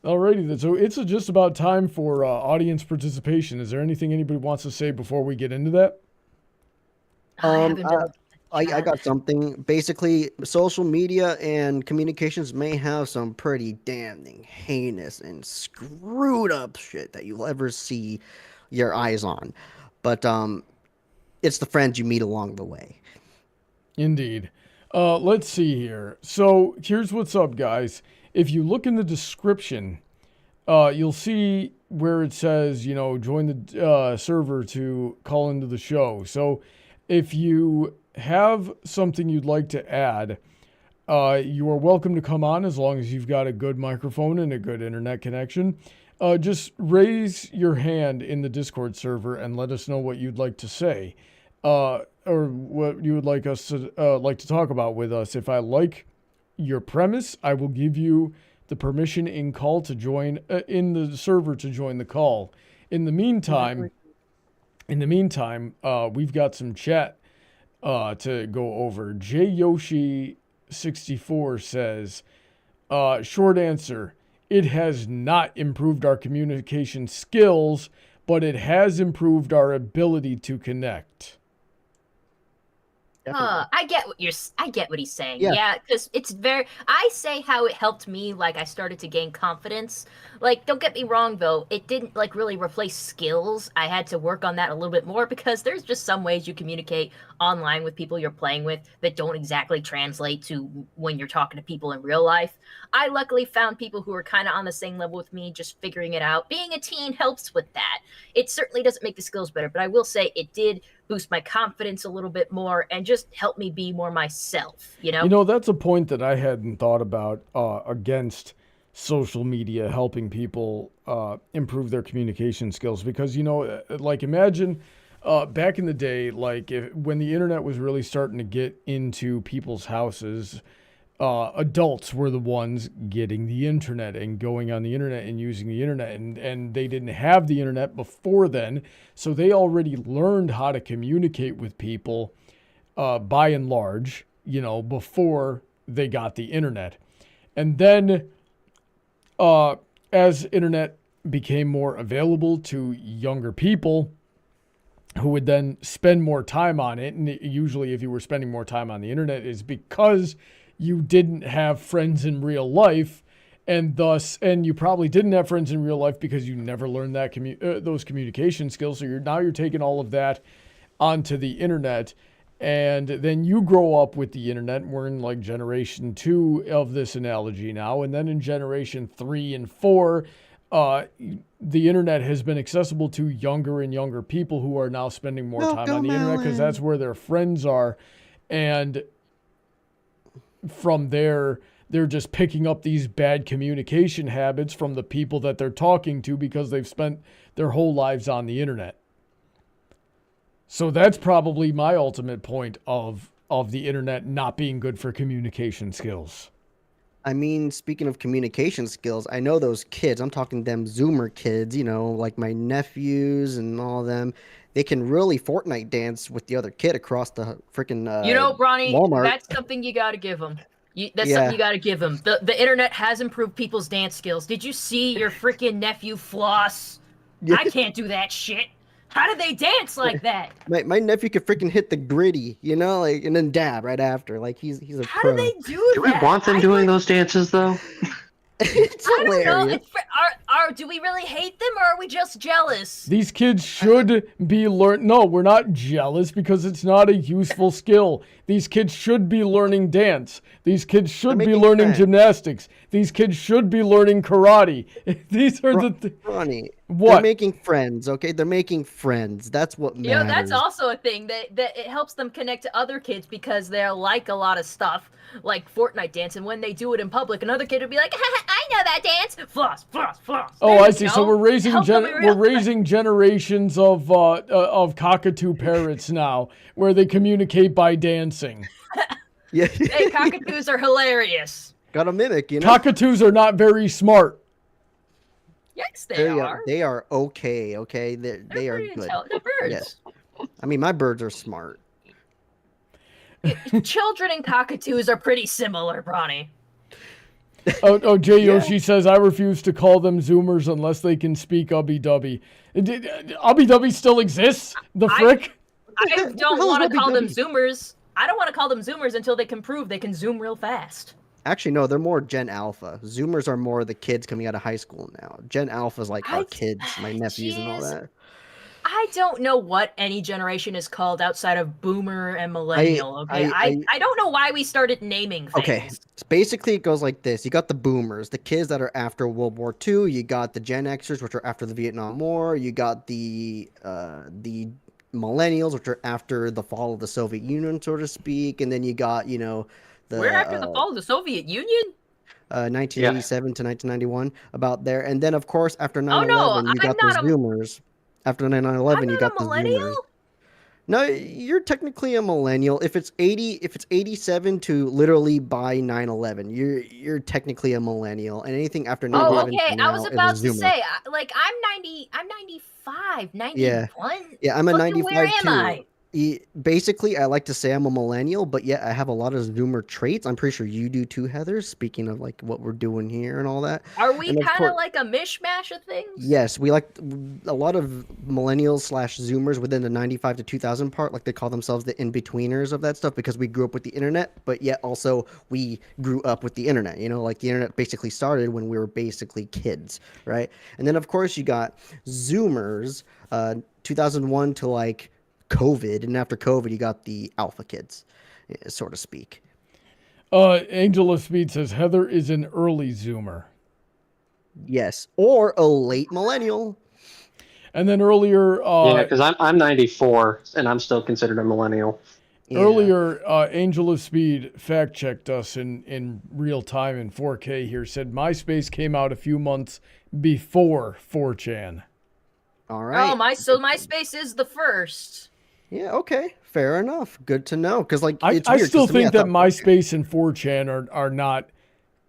Alrighty then. So it's just about time for audience participation. Is there anything anybody wants to say before we get into that? I got something. Basically, social media and communications may have some pretty damning, heinous, and screwed up shit that you'll ever see your eyes on. But it's the friends you meet along the way. Indeed. Let's see here. So here's what's up, guys. If you look in the description, you'll see where it says, join the server to call into the show. So if you have something you'd like to add, you are welcome to come on as long as you've got a good microphone and a good internet connection. Just raise your hand in the Discord server and let us know what you'd like to say, or what you would like us to talk about with us. If I like your premise, I will give you the permission in call to join in the server to join the call. In the meantime, we've got some chat to go over. JYoshi64 says, short answer, it has not improved our communication skills, but it has improved our ability to connect. I get what he's saying. Yeah, because I say how it helped me. Like, I started to gain confidence. Like, don't get me wrong though, it didn't like really replace skills. I had to work on that a little bit more because there's just some ways you communicate online with people you're playing with that don't exactly translate to when you're talking to people in real life. I luckily found people who are kind of on the same level with me, just figuring it out. Being a teen helps with that. It certainly doesn't make the skills better, but I will say it did boost my confidence a little bit more and just help me be more myself, that's a point that I hadn't thought about against social media helping people improve their communication skills, because like, imagine back in the day, like when the internet was really starting to get into people's houses, adults were the ones getting the internet and going on the internet and using the internet, and they didn't have the internet before then, so they already learned how to communicate with people by and large, before they got the internet. And then as internet became more available to younger people, who would then spend more time on it. And usually if you were spending more time on the internet is because you didn't have friends in real life, and you probably didn't have friends in real life because you never learned that those communication skills. So you're taking all of that onto the internet, and then you grow up with the internet. We're in like generation 2 of this analogy now, and then in generation 3 and 4, the internet has been accessible to younger and younger people who are now spending more time on the internet because that's where their friends are. And from there, they're just picking up these bad communication habits from the people that they're talking to because they've spent their whole lives on the internet. So that's probably my ultimate point of the internet not being good for communication skills. I mean, speaking of communication skills, I know those kids, I'm talking them Zoomer kids, you know, like my nephews and all of them. They can really Fortnite dance with the other kid across the freaking Brawny, Walmart. that's something you got to give them. Something you got to give them. The internet has improved people's dance skills. Did you see your freaking nephew floss? Yeah. I can't do that shit. How do they dance like that? My nephew could freaking hit the gritty, you know, like, and then dab right after. Like he's a How pro. do they do Do that? we want them doing those dances though? It's I don't know. hilarious. Do we really hate them, or are we just jealous? These kids should be No, we're not jealous because it's not a useful skill. These kids should be learning dance. These kids should be making learning friends. gymnastics. These kids should be learning karate. These are Ronnie, What? they're making friends, okay? They're making friends. That's what matters. You know, that's also a thing that it helps them connect to other kids because they're like a lot of stuff, like Fortnite dance, and when they do it in public, another kid would be like, I know that dance. Floss, floss, floss. Oh, There I you see. go. So we're raising Help them be real. we're raising generations of cockatoo parrots now, where they communicate by dancing. Yeah. Hey, cockatoos are hilarious. Gotta mimic, you know? Cockatoos are not very smart. Yes, they are. They are okay, okay? They They're are pretty good. intelligent. They're birds. Yes. I mean, my birds are smart. Children and cockatoos are pretty similar, Brawny. Jay Yoshi says, I refuse to call them Zoomers unless they can speak Ubby Dubby. Ubby Dubby still exists? The frick? I don't hell want is to call them WW? Zoomers. I don't want to call them Zoomers until they can prove they can zoom real fast. Actually, no, they're more Gen Alpha. Zoomers are more the kids coming out of high school now. Gen Alpha is like our kids, my nephews and all that. I don't know what any generation is called outside of Boomer and Millennial, okay? I don't know why we started naming things. Okay, basically it goes like this. You got the Boomers, the kids that are after World War II. You got the Gen Xers, which are after the Vietnam War. You got the Millennials, which are after the fall of the Soviet Union, so to speak. And then you got, you know, We're after the fall of the Soviet Union? 1987 to 1991, about there. And then, of course, after 9/11, Oh, no, you I'm got not those Zoomers. After 9/11, you got I'm the not a millennial? Zoomers. No, you're technically a millennial. If it's 87 to literally by 9/11, you're technically a millennial. And anything after 9/11 Oh, okay. now I was is a about to Zoomer. say, like, I'm 95, 91. Yeah, I'm a Fucking 95 where am too. I? Basically, I like to say I'm a millennial, but yet I have a lot of Zoomer traits. I'm pretty sure you do too, Heather. Speaking of like what we're doing here and all that. Are we And of kind course- of like a mishmash of things? Yes, we like a lot of millennials / Zoomers within the 95 to 2000 part, like they call themselves the in-betweeners of that stuff because we grew up with the internet, but yet also we grew up with the internet, you know, like the internet basically started when we were basically kids, right? And then of course you got Zoomers, 2001 to like COVID, and after COVID you got the alpha kids, so to speak. Angela Speed says, Heather is an early Zoomer. Yes, or a late millennial. And then earlier, Yeah, because I'm 94 and I'm still considered a millennial. Yeah. earlier, Angela Speed fact checked us in real time in 4K here, said MySpace came out a few months before 4chan. All right. Oh, MySpace is the first. Yeah, okay. Fair enough. Good to know. Because, like, I it's weird, still 'cause to me, think I that thought- MySpace and 4chan are not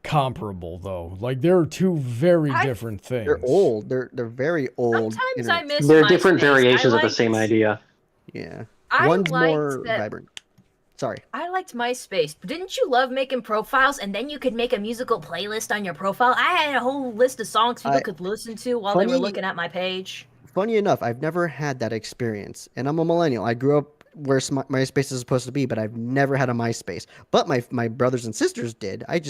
comparable, though. Like, they're two very different things. They're old. They're very old. Sometimes internet. I miss They're different MySpace. variations I of the liked- same idea. Yeah. I One's liked more that- vibrant. Sorry. I liked MySpace, but didn't you love making profiles and then you could make a musical playlist on your profile? I had a whole list of songs people could listen to while they were funny- looking at my page. funny enough, I've never had that experience, and I'm a millennial. I grew up where MySpace is supposed to be, but I've never had a MySpace. But my brothers and sisters did. I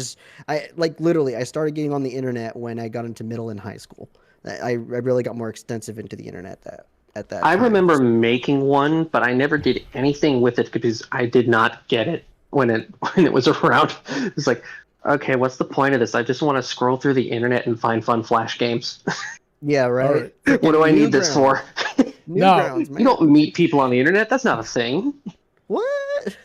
like literally, I started getting on the internet when I got into middle and high school. I really got more extensive into the internet at that I time. remember making one, but I never did anything with it because I did not get it when it was around. It's like, okay, what's the point of this? I just want to scroll through the internet and find fun Flash games. Yeah, right. What do I need this for? Newgrounds, man. You don't meet people on the internet. That's not a thing. What?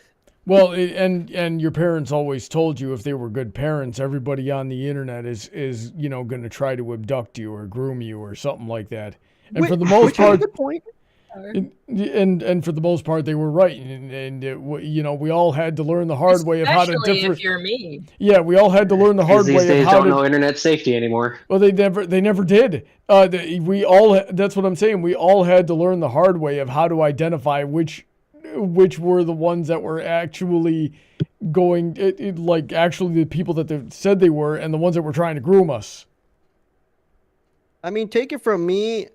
Well, and your parents always told you if they were good parents, everybody on the internet is going to try to abduct you or groom you or something like that. And for the most part, good point. and for the most part, they were right. And we all had to learn the hard way of how to Especially if you're me. Yeah, we all had to learn the hard These way days of how don't to. know internet safety anymore. Well, they never did. That's what I'm saying. We all had to learn the hard way of how to identify which were the ones that were actually actually the people that they said they were, and the ones that were trying to groom us. I mean, take it from me,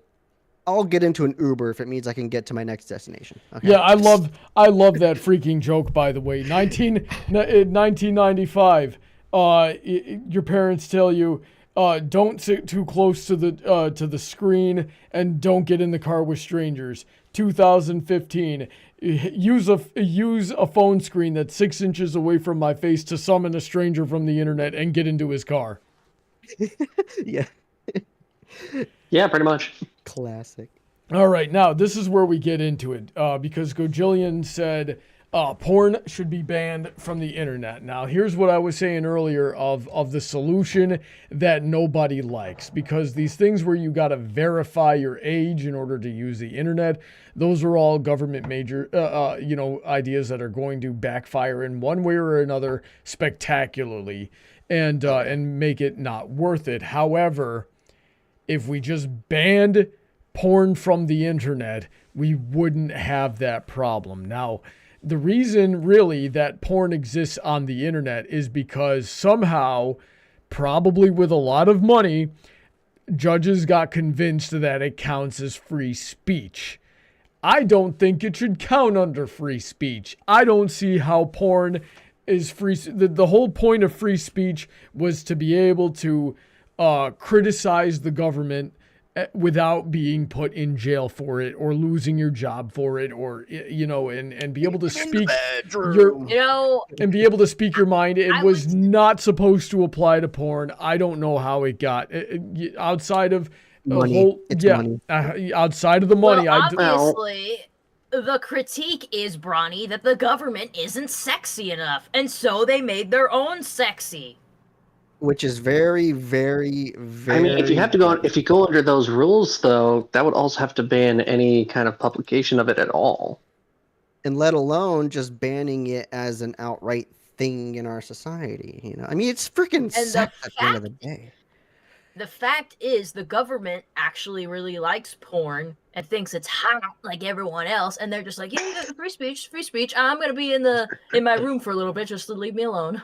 I'll get into an Uber if it means I can get to my next destination. Okay. Yeah, I love that freaking joke, by the way. 1995, your parents tell you, don't sit too close to the screen and don't get in the car with strangers. 2015, use a phone screen that's 6 inches away from my face to summon a stranger from the internet and get into his car. Yeah. Yeah, pretty much. Classic. All right, now this is where we get into it, because Gojillion said porn should be banned from the internet. Now, here's what I was saying earlier of the solution that nobody likes, because these things where you got to verify your age in order to use the internet, those are all government major, ideas that are going to backfire in one way or another spectacularly, and make it not worth it. However, if we just banned porn from the internet, we wouldn't have that problem. Now, the reason really that porn exists on the internet is because somehow, probably with a lot of money, judges got convinced that it counts as free speech. I don't think it should count under free speech. I don't see how porn is free. The whole point of free speech was to be able to criticize the government without being put in jail for it or losing your job for it, or and be able to speak and be able to speak your mind. It was not supposed to apply to porn. I don't know how it got outside of money. Outside of the money. Well, obviously, the critique is, Brawny, that the government isn't sexy enough, and so they made their own sexy. Which is very, very, very... I mean, if you go under those rules, though, that would also have to ban any kind of publication of it at all. And let alone just banning it as an outright thing in our society. I mean, it's freaking sex at the end of the day. The fact is, the government actually really likes porn and thinks it's hot like everyone else, and they're just like, yeah, free speech. I'm gonna be in my room for a little bit, just to leave me alone.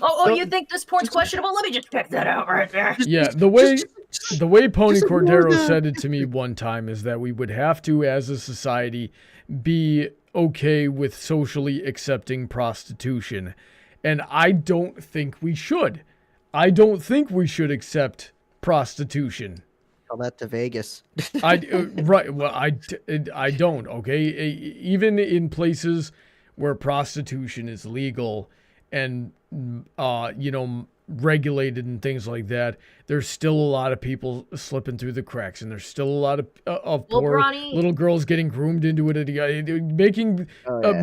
Oh, you think this porn's questionable? Let me just check that out right there. Yeah, the way Pony Cordero said it to me one time is that we would have to, as a society, be okay with socially accepting prostitution. And I don't think we should. I don't think we should accept prostitution. Tell that to Vegas. Right. Well, I don't. Okay. Even in places where prostitution is legal and regulated and things like that, there's still a lot of people slipping through the cracks, and there's still a lot of poor little girls getting groomed into it.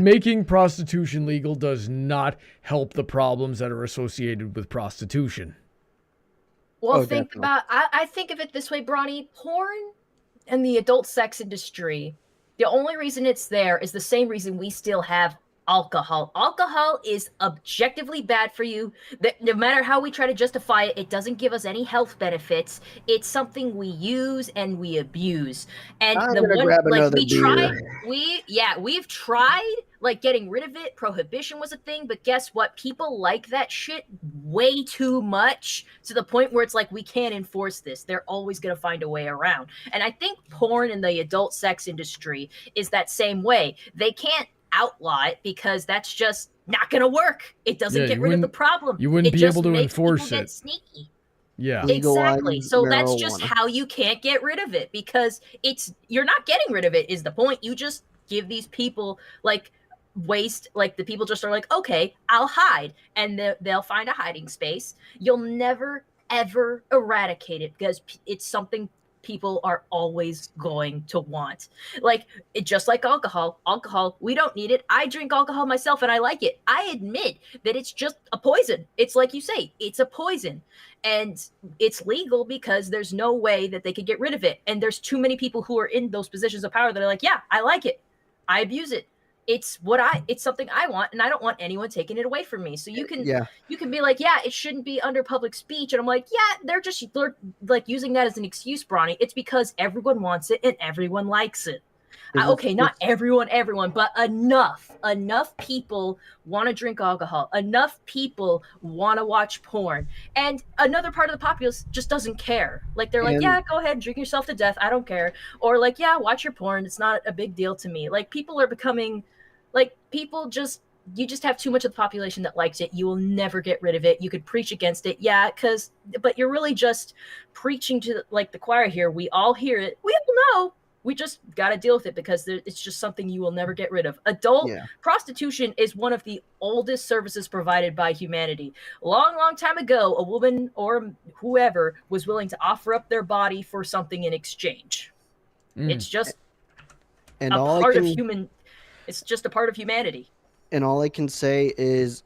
Making prostitution legal does not help the problems that are associated with prostitution. Well, I think of it this way, Brawny. Porn and the adult sex industry, the only reason it's there is the same reason we still have alcohol. Alcohol is objectively bad for you. No matter how we try to justify it, it doesn't give us any health benefits. It's something we use and we abuse. And we've tried like getting rid of it, prohibition was a thing, but guess what? People like that shit way too much to the point where it's like, we can't enforce this. They're always going to find a way around. And I think porn in the adult sex industry is that same way. They can't outlaw it because that's just not going to work. It doesn't get rid of the problem. You wouldn't be able to enforce it. Get sneaky. Yeah. Exactly. So marijuana. That's just how you can't get rid of it, because you're not getting rid of it is the point. You just give these people like waste, like the people just are like, okay, I'll hide, and they'll find a hiding space. You'll never ever eradicate it because it's something people are always going to want. Like, just like alcohol, we don't need it. I drink alcohol myself and I like it. I admit that it's just a poison. It's like you say, it's a poison, and it's legal because there's no way that they could get rid of it. And there's too many people who are in those positions of power that are like, yeah, I like it, I abuse it. It's something I want, and I don't want anyone taking it away from me. So you can be like, yeah, it shouldn't be under public speech. And I'm like, yeah, they're like using that as an excuse, Brawny. It's because everyone wants it and everyone likes it. Okay, not everyone, but enough people want to drink alcohol. Enough people want to watch porn. And another part of the populace just doesn't care. Like, they're like, yeah, go ahead, drink yourself to death. I don't care. Or like, yeah, watch your porn. It's not a big deal to me. Like, people are becoming, like, you just have too much of the population that likes it. You will never get rid of it. You could preach against it. Yeah, but you're really just preaching to like the choir here. We all hear it. We all know. We just got to deal with it because it's just something you will never get rid of. Adult prostitution is one of the oldest services provided by humanity. Long, long time ago, a woman or whoever was willing to offer up their body for something in exchange. It's just it's just a part of humanity. And all I can say is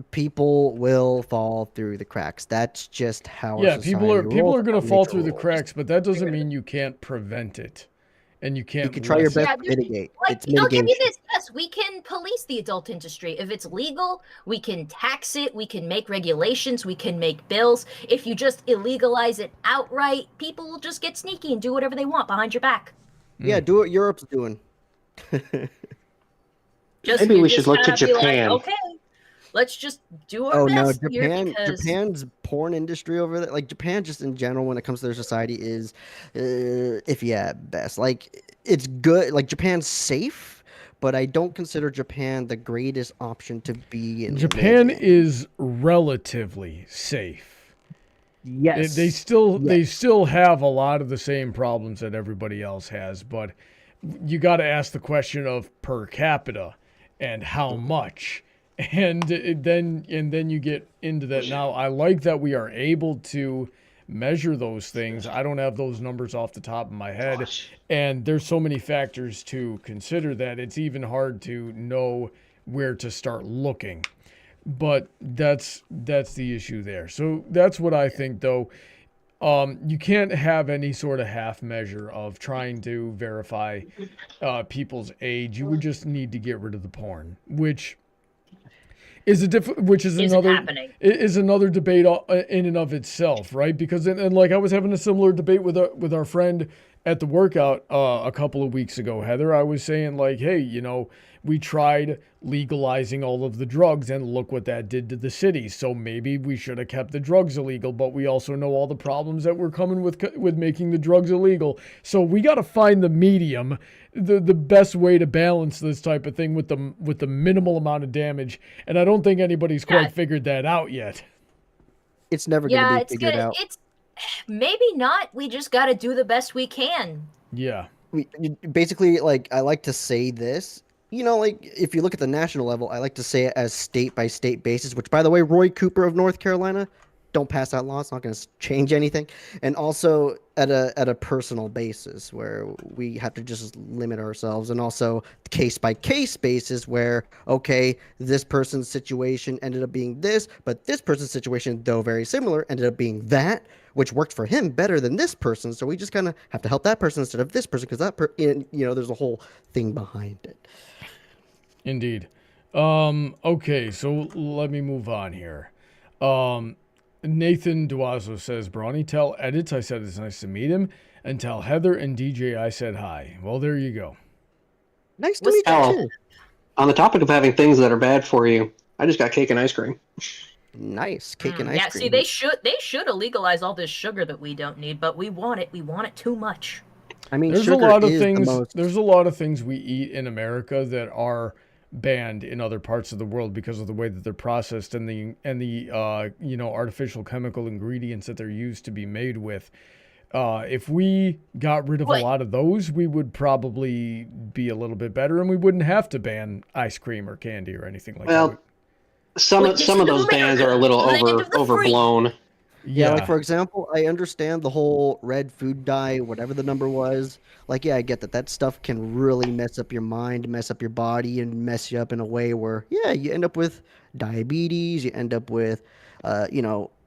people will fall through the cracks. That's just how people are going to fall through the cracks, but that doesn't mean you can't prevent it. And you can't. You can try your best to mitigate. Like, I'll give you this. Yes, we can police the adult industry. If it's legal, we can tax it. We can make regulations. We can make bills. If you just illegalize it outright, people will just get sneaky and do whatever they want behind your back. Yeah, do what Europe's doing. Maybe we should look to Japan. Like, okay, let's just do our best. Japan's porn industry over there, like Japan just in general when it comes to their society is iffy at best. Like, it's good, like Japan's safe, but I don't consider Japan the greatest option to be in. Japan is relatively safe. Yes. They still have a lot of the same problems that everybody else has, but you got to ask the question of per capita and how much. And then you get into that. Now, I like that we are able to measure those things. I don't have those numbers off the top of my head. And there's so many factors to consider that it's even hard to know where to start looking. But that's the issue there. So that's what I think, though. You can't have any sort of half measure of trying to verify people's age. You would just need to get rid of the porn, which is another debate in and of itself, right? Because and like I was having a similar debate with our friend at the workout a couple of weeks ago, Heather. I was saying, like, hey, we tried legalizing all of the drugs and look what that did to the city. So maybe we should have kept the drugs illegal, but we also know all the problems that were coming with making the drugs illegal. So we got to find the medium, the best way to balance this type of thing with the minimal amount of damage. And I don't think anybody's quite figured that out yet. It's never going to be figured out. It's maybe not. We just got to do the best we can. Yeah. Basically, like, I like to say this. Like, if you look at the national level, I like to say it as state-by-state basis, which, by the way, Roy Cooper of North Carolina, don't pass that law. It's not going to change anything. And also at a personal basis where we have to just limit ourselves, and also case-by-case basis where, okay, this person's situation ended up being this, but this person's situation, though very similar, ended up being that, which worked for him better than this person. So we just kind of have to help that person instead of this person because there's a whole thing behind it. Indeed. Okay, so let me move on here. Nathan Duazo says, Brawny, tell Editz I said it's nice to meet him, and tell Heather and DJ I said hi. Well, there you go. Nice to meet you. On the topic of having things that are bad for you, I just got cake and ice cream. Nice cake and ice Yeah, cream. see, they should illegalize all this sugar that we don't need, but we want it. We want it too much. I mean, There's a sugar lot of is things. the most. There's a lot of things we eat in America that are banned in other parts of the world because of the way that they're processed and the artificial chemical ingredients that they're used to be made with. If we got rid of a lot of those, we would probably be a little bit better, and we wouldn't have to ban ice cream or candy or anything like that. Well, some of those bans are a little overblown. Yeah, like for example, I understand the whole red food dye, whatever the number was. Like, yeah, I get that stuff can really mess up your mind, mess up your body, and mess you up in a way where, yeah, you end up with diabetes, you end up with,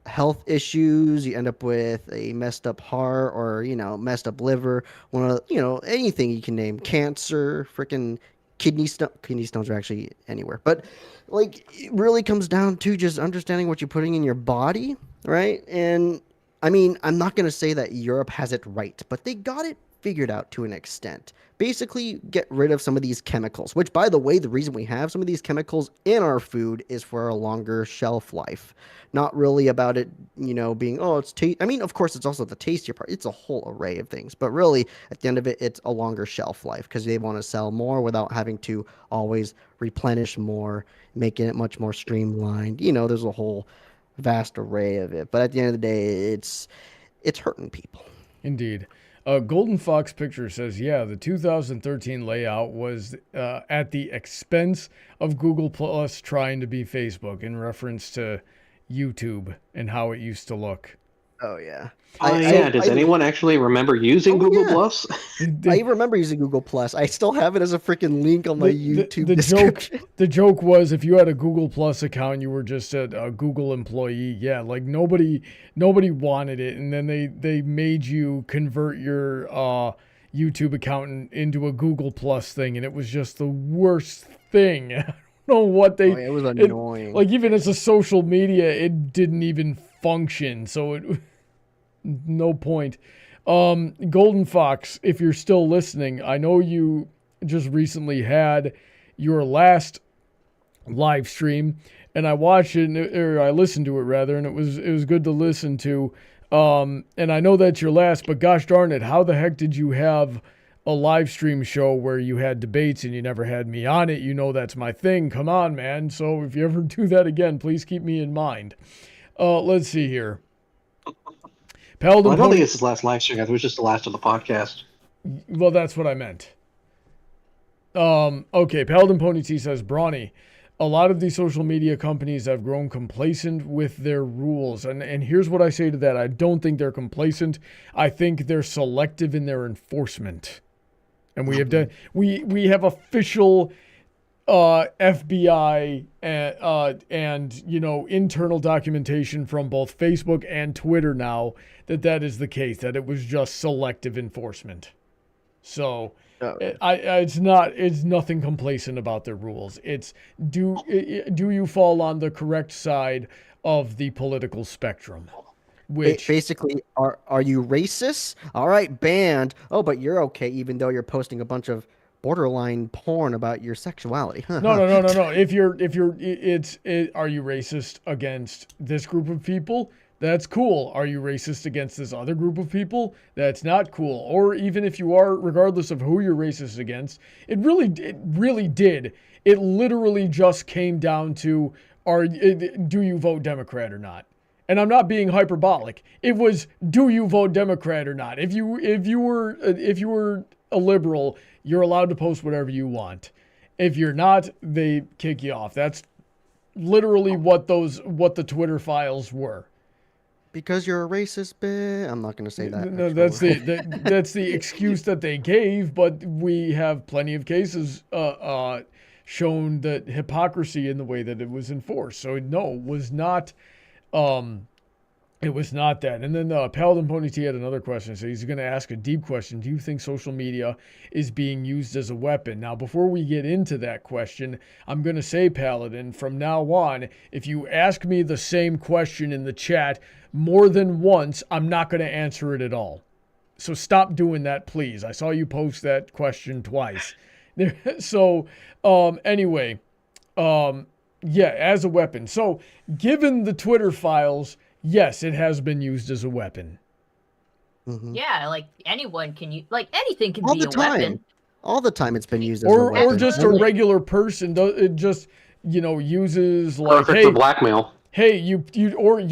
health issues, you end up with a messed up heart or, messed up liver, anything you can name, cancer, freaking kidney stones are actually anywhere. But like, it really comes down to just understanding what you're putting in your body, right? And I mean, I'm not going to say that Europe has it right, but they got it figured out to an extent. Basically, get rid of some of these chemicals, which, by the way, the reason we have some of these chemicals in our food is for a longer shelf life. Not really about it, being, it's taste. I mean, of course, it's also the tastier part. It's a whole array of things. But really, at the end of it, it's a longer shelf life because they want to sell more without having to always replenish more, making it much more streamlined. There's a whole vast array of it. But at the end of the day, it's hurting people. Indeed. Golden Fox Picture says, yeah, the 2013 layout was at the expense of Google Plus trying to be Facebook, in reference to YouTube and how it used to look. Oh, yeah. Does anyone actually remember using Google Plus? I remember using Google Plus. I still have it as a freaking link on my YouTube description. The joke was, if you had a Google Plus account, you were just a Google employee. Yeah, like nobody wanted it, and then they made you convert your YouTube account into a Google Plus thing, and it was just the worst thing. I don't know what they. It was annoying. Like, even as a social media, it didn't even function. So it. No point. Golden Fox, if you're still listening, I know you just recently had your last live stream, and I watched it, or I listened to it rather, and it was good to listen to. And I know that's your last, but gosh darn it, how the heck did you have a live stream show where you had debates and you never had me on it? You know that's my thing. Come on, man. So if you ever do that again, please keep me in mind. Let's see here. Paladin I don't think it's his last live stream. It was just the last of the podcast. Well, that's what I meant. Okay, Paladin Pony T says, Brawny, a lot of these social media companies have grown complacent with their rules. And here's what I say to that. I don't think they're complacent. I think they're selective in their enforcement. And we have done, we have official FBI and internal documentation from both Facebook and Twitter now that is the case, that it was just selective enforcement. So it's nothing complacent about their rules. It's do you fall on the correct side of the political spectrum? Which basically, are you racist? All right, banned. Oh, but you're okay, even though you're posting a bunch of borderline porn about your sexuality. No. Are you racist against this group of people? That's cool. Are you racist against this other group of people? That's not cool. Or even if you are, regardless of who you're racist against, it really did. It literally just came down to, do you vote Democrat or not? And I'm not being hyperbolic. It was, do you vote Democrat or not? If you were a liberal, you're allowed to post whatever you want. If you're not, they kick you off. That's literally what the Twitter files were. Because you're a racist, I'm not going to say that. No, that's the excuse that they gave. But we have plenty of cases shown that hypocrisy in the way that it was enforced. So no, it was not. It was not that. And then Paladin Pony T had another question. So he's going to ask a deep question. Do you think social media is being used as a weapon? Now, before we get into that question, I'm going to say, Paladin, from now on, if you ask me the same question in the chat more than once, I'm not going to answer it at all. So stop doing that, please. I saw you post that question twice. So, anyway, yeah, as a weapon. So, given the Twitter files, yes, it has been used as a weapon. Mhm. Yeah, like anyone can use, like anything can All be the a time. weapon. All the time it's been used as a Or weapon. just a Absolutely. regular person. It just, uses like, Perfect hey, for blackmail. hey, you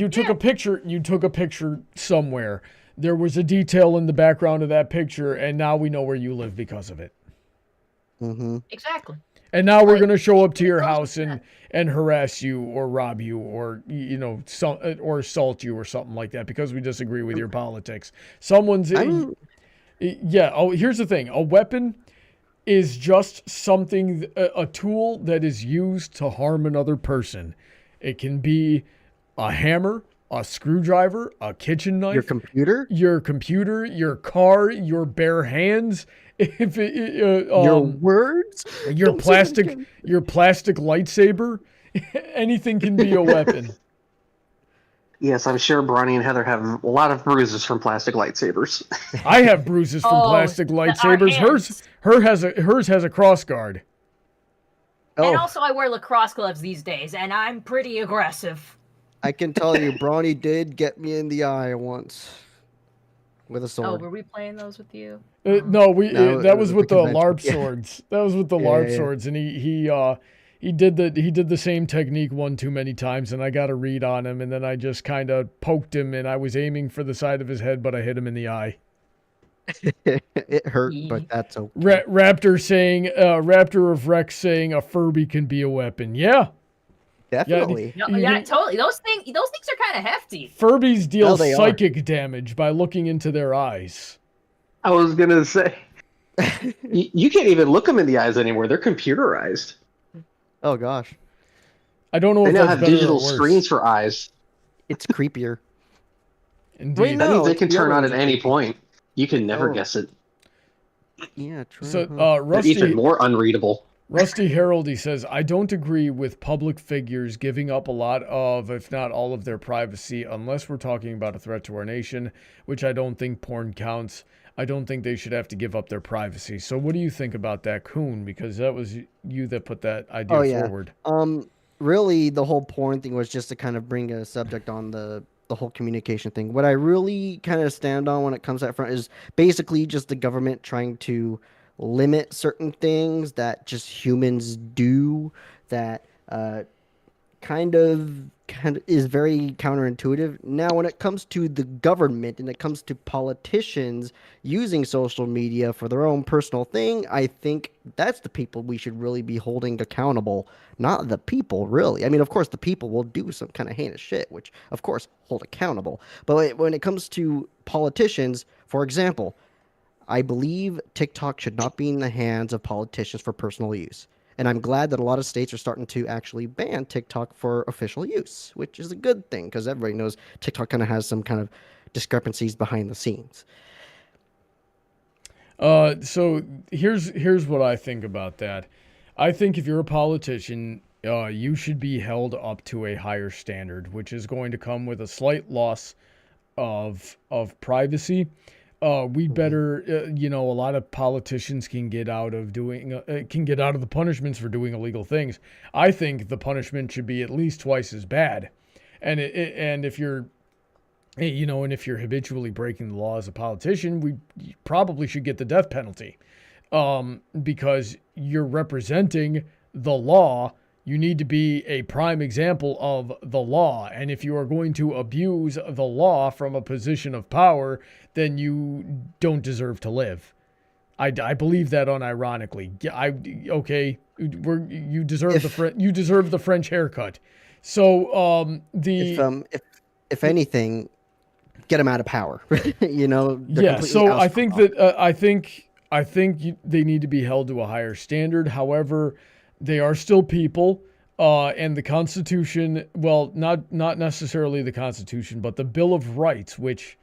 took a picture. You took a picture somewhere. There was a detail in the background of that picture, and now we know where you live because of it. Mm-hmm. Exactly. And now we're Like, gonna show up to your goes house with and harass you or rob you or or assault you or something like that because we disagree with your politics. Yeah. Oh, here's the thing: a weapon is just something, a tool that is used to harm another person. It can be a hammer, a screwdriver, a kitchen knife, Your computer? your car, your bare hands. If Your words? your Don't say that plastic again. lightsaber, anything can be a weapon. Yes, I'm sure Brawny and Heather have a lot of bruises from plastic lightsabers. I have bruises from Oh, plastic our lightsabers. hands. Hers has a cross guard. And Oh, also, I wear lacrosse gloves these days, and I'm pretty aggressive. I can tell you, Brawny did get me in the eye once with a Oh, sword. were we playing those with you? No, No, that it was was with the the convention. LARP Yeah. swords. That was with the Yeah, LARP yeah. swords, and he did the same technique one too many times, and I got a read on him, and then I just kind of poked him, and I was aiming for the side of his head, but I hit him in the eye. It hurt, but that's okay. Raptor of Rex saying a Furby can be a weapon. Yeah, Definitely. No, You yeah, can- totally. Those things are kind of hefty. Furbies deal Oh, they are. psychic damage by looking into their eyes. I was gonna say, you can't even look them in the eyes anymore. They're computerized. Oh gosh, I don't know They if now that's have better or digital worse. screens for eyes. it's creepier. Indeed. Wait, That no. means they it's can the turn other on ones at that any creepy. point. You can never Oh. guess it. Yeah, true. So huh? They're even more unreadable. Rusty Heraldy says, I don't agree with public figures giving up a lot of, if not all of their privacy, unless we're talking about a threat to our nation, which I don't think porn counts. I don't think they should have to give up their privacy. So what do you think about that, Kuhn? Because that was you that put that idea Oh, yeah. forward. Really, the whole porn thing was just to kind of bring a subject on the whole communication thing. What I really kind of stand on when it comes to that front is basically just the government trying to limit certain things that just humans do that kind of is very counterintuitive. Now, when it comes to the government and it comes to politicians using social media for their own personal thing, I think that's the people we should really be holding accountable, not the people, really. I mean, of course, the people will do some kind of heinous shit, which, of course, hold accountable. But when it comes to politicians, for example, I believe TikTok should not be in the hands of politicians for personal use. And I'm glad that a lot of states are starting to actually ban TikTok for official use, which is a good thing because everybody knows TikTok kind of has some kind of discrepancies behind the scenes. So here's what I think about that. I think if you're a politician, you should be held up to a higher standard, which is going to come with a slight loss of privacy. We'd better, a lot of politicians can get out of the punishments for doing illegal things. I think the punishment should be at least twice as bad, and if you're, and if you're habitually breaking the law as a politician, you probably should get the death penalty, because you're representing the law. You need to be a prime example of the law. And if you are going to abuse the law from a position of power, then you don't deserve to live. I believe that unironically. You deserve the French haircut. So If anything, get them out of power. They're yeah. completely So I ousted think off. that I think they need to be held to a higher standard. However, they are still people, and the Constitution, well, not necessarily the Constitution, but the Bill of Rights, which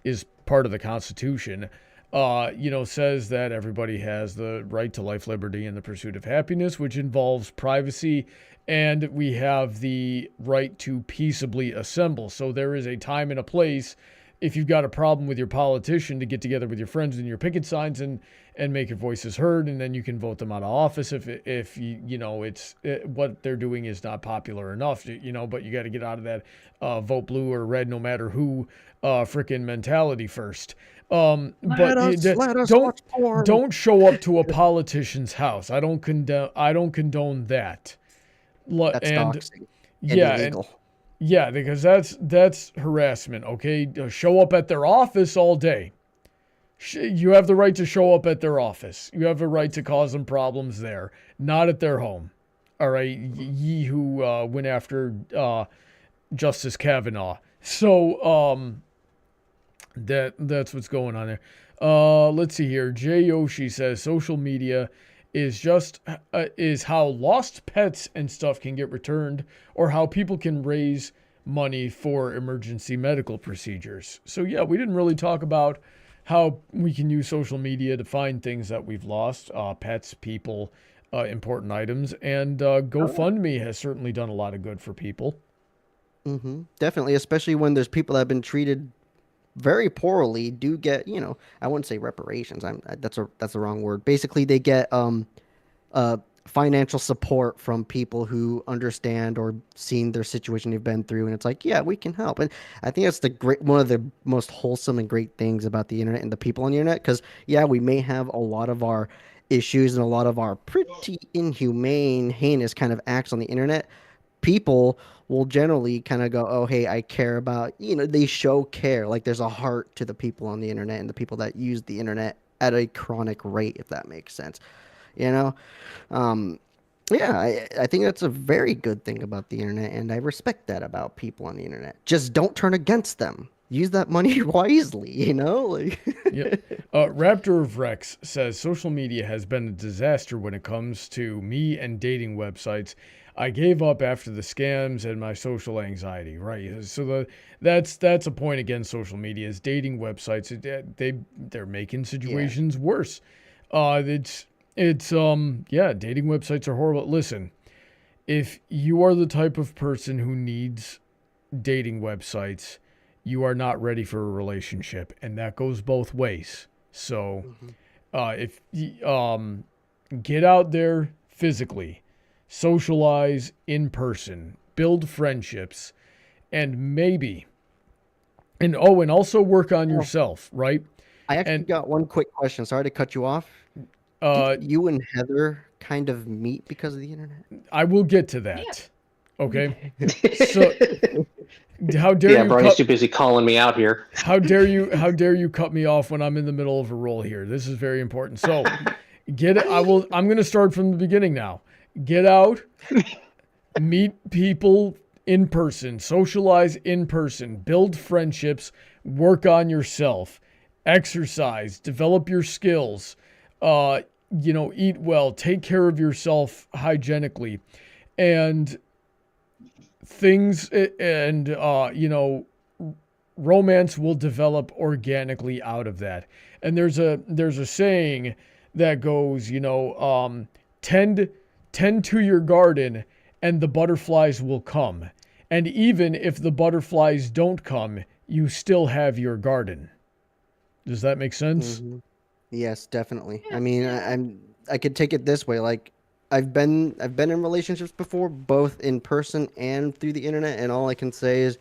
is part of the Constitution, says that everybody has the right to life, liberty, and the pursuit of happiness, which involves privacy, and we have the right to peaceably assemble. So there is a time and a place if you've got a problem with your politician, to get together with your friends and your picket signs and make your voices heard, and then you can vote them out of office if you know what they're doing is not popular enough, but you got to get out of that vote blue or red no matter who frickin' mentality first. Don't show up to a politician's house. I don't condone that. That's doxing. And Yeah, illegal. yeah, because that's harassment. Okay, show up at their office all day. You have the right to show up at their office. You have a right to cause them problems there, not at their home. All right, ye who went after Justice Kavanaugh. So that's what's going on there. Let's see here. Jay Yoshi says social media is how lost pets and stuff can get returned, or how people can raise money for emergency medical procedures. So yeah, we didn't really talk about how we can use social media to find things that we've lost, pets, people, important items, and GoFundMe has certainly done a lot of good for people. Mm-hmm. Definitely, especially when there's people that have been treated very poorly, do get, I wouldn't say reparations. That's the wrong word. Basically, they get financial support from people who understand or seen their situation they've been through, and it's like, yeah, we can help. And I think that's one of the most wholesome and great things about the internet and the people on the internet, because yeah, we may have a lot of our issues and a lot of our pretty inhumane, heinous kind of acts on the internet. People will generally kind of go, oh, hey, I care about, they show care. Like there's a heart to the people on the internet and the people that use the internet at a chronic rate, if that makes sense. Yeah, I think that's a very good thing about the internet, and I respect that about people on the internet. Just don't turn against them. Use that money wisely, Yeah. Raptor of Rex says social media has been a disaster when it comes to me and dating websites. I gave up after the scams and my social anxiety. Right. So that's a point against social media is dating websites. They're making situations worse. Dating websites are horrible. Listen, if you are the type of person who needs dating websites, you are not ready for a relationship, and that goes both ways. So, if get out there physically, socialize in person, build friendships, and also work on yourself, right? I actually got one quick question. Sorry to cut you off. Did you and Heather kind of meet because of the internet? I will get to that. Yeah. Okay. So how dare you? Brony's too busy calling me out here. How dare you cut me off when I'm in the middle of a roll here? This is very important. So I'm going to start from the beginning now. Get out, meet people in person, socialize in person, build friendships, work on yourself, exercise, develop your skills, eat well, take care of yourself hygienically, and things, and romance will develop organically out of that. And there's a saying that goes, tend to your garden and the butterflies will come. And even if the butterflies don't come, you still have your garden. Does that make sense? Mm-hmm. Yes, definitely. I mean, I could take it this way. Like, I've been in relationships before, both in person and through the internet, and all I can say is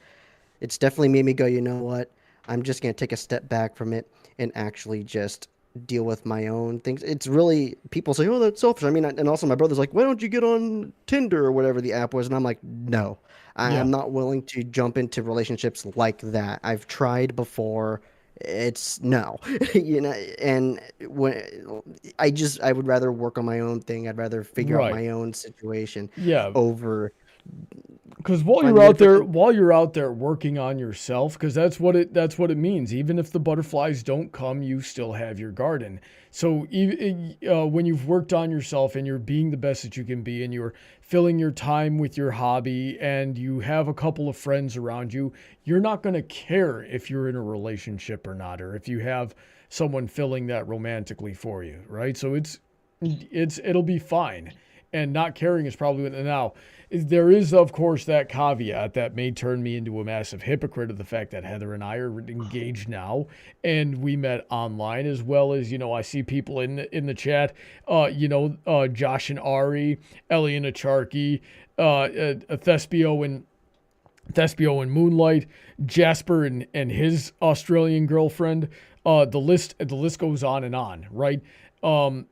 it's definitely made me go, you know what? I'm just going to take a step back from it and actually just deal with my own things. It's really, people say, oh, that's selfish. I mean, and also my brother's like, why don't you get on Tinder or whatever the app was? And I'm like, no, I'm not willing to jump into relationships like that. I've tried before. It's no, and when I would rather work on my own thing. I'd rather figure out my own situation. Over. Because while you're out there working on yourself, because that's what it means. Even if the butterflies don't come, you still have your garden. So when you've worked on yourself and you're being the best that you can be, and you're filling your time with your hobby, and you have a couple of friends around you, you're not going to care if you're in a relationship or not, or if you have someone filling that romantically for you, right? So it'll be fine. and not caring is probably what now. There is, of course, that caveat that may turn me into a massive hypocrite of the fact that Heather and I are engaged now, and we met online, as well as, I see people in the chat, Josh and Ari, Ellie and Acharky, Thespio and Moonlight, Jasper and his Australian girlfriend. The list goes on and on, right? All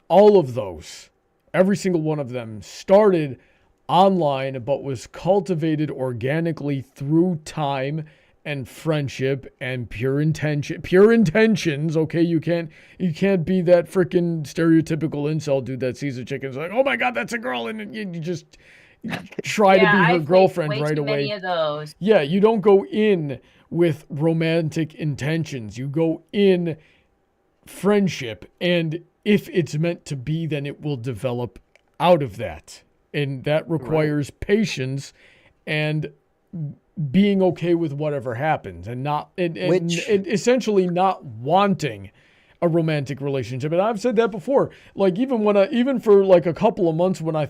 of those, every single one of them started online, but was cultivated organically through time and friendship and pure intentions. Okay, you can't be that freaking stereotypical incel dude that sees a chicken and is like, oh my God, that's a girl, and you just try to be her girlfriend right away. Many of those. Yeah, you don't go in with romantic intentions. You go in friendship, and if it's meant to be, then it will develop out of that. And that requires patience and being okay with whatever happens, and essentially not wanting a romantic relationship. And I've said that before. Like even for like a couple of months when I'm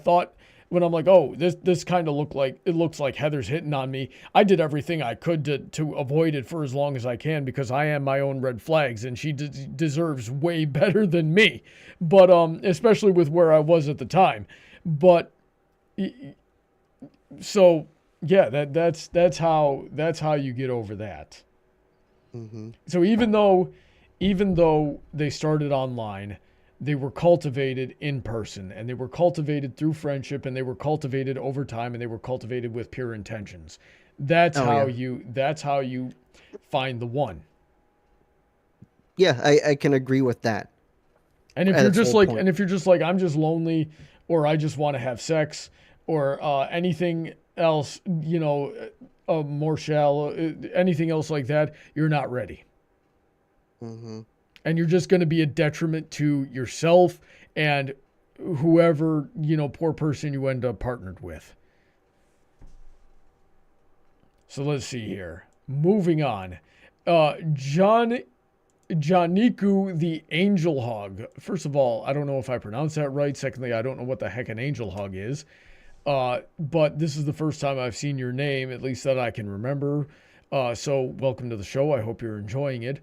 like, oh, this kind of looks like Heather's hitting on me, I did everything I could to avoid it for as long as I can, because I am my own red flags, and she deserves way better than me. But especially with where I was at the time. But so yeah, that's how you get over that. Mm-hmm. So even though they started online, they were cultivated in person, and they were cultivated through friendship, and they were cultivated over time, and they were cultivated with pure intentions. That's how you find the one. Yeah, I can agree with that. And if you're just like, I'm just lonely, or I just want to have sex, or anything else, more shallow, anything else like that, you're not ready. Mm-hmm. And you're just going to be a detriment to yourself and whoever, poor person you end up partnered with. So let's see here. Moving on. Janiku the Angel Hog. First of all, I don't know if I pronounced that right. Secondly, I don't know what the heck an Angel Hog is. But this is the first time I've seen your name, at least that I can remember. So welcome to the show. I hope you're enjoying it.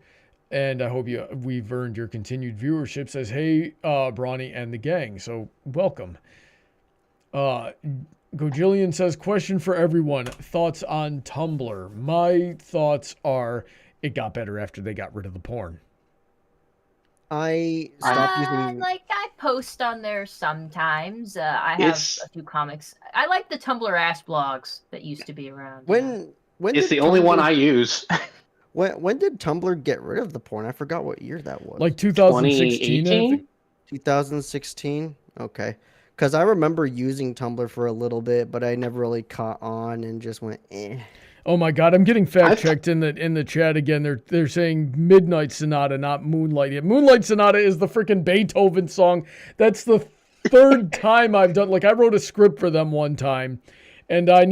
And I hope we've earned your continued viewership. Says, hey, Brawny and the gang. So welcome. Gojillion says, question for everyone. Thoughts on Tumblr? My thoughts are it got better after they got rid of the porn. I stopped using... I post on there sometimes. I have a few comics. I like the Tumblr ass blogs that used to be around. When it's the only one I use. When did Tumblr get rid of the porn? I forgot what year that was. Like 2016, I think. 2016? Okay. Because I remember using Tumblr for a little bit, but I never really caught on and just went, eh. Oh my God, I'm getting fact-checked in the chat again. They're saying Midnight Sonata, not Moonlight. Yeah, Moonlight Sonata is the freaking Beethoven song. That's the third time I've done. Like, I wrote a script for them one time. And I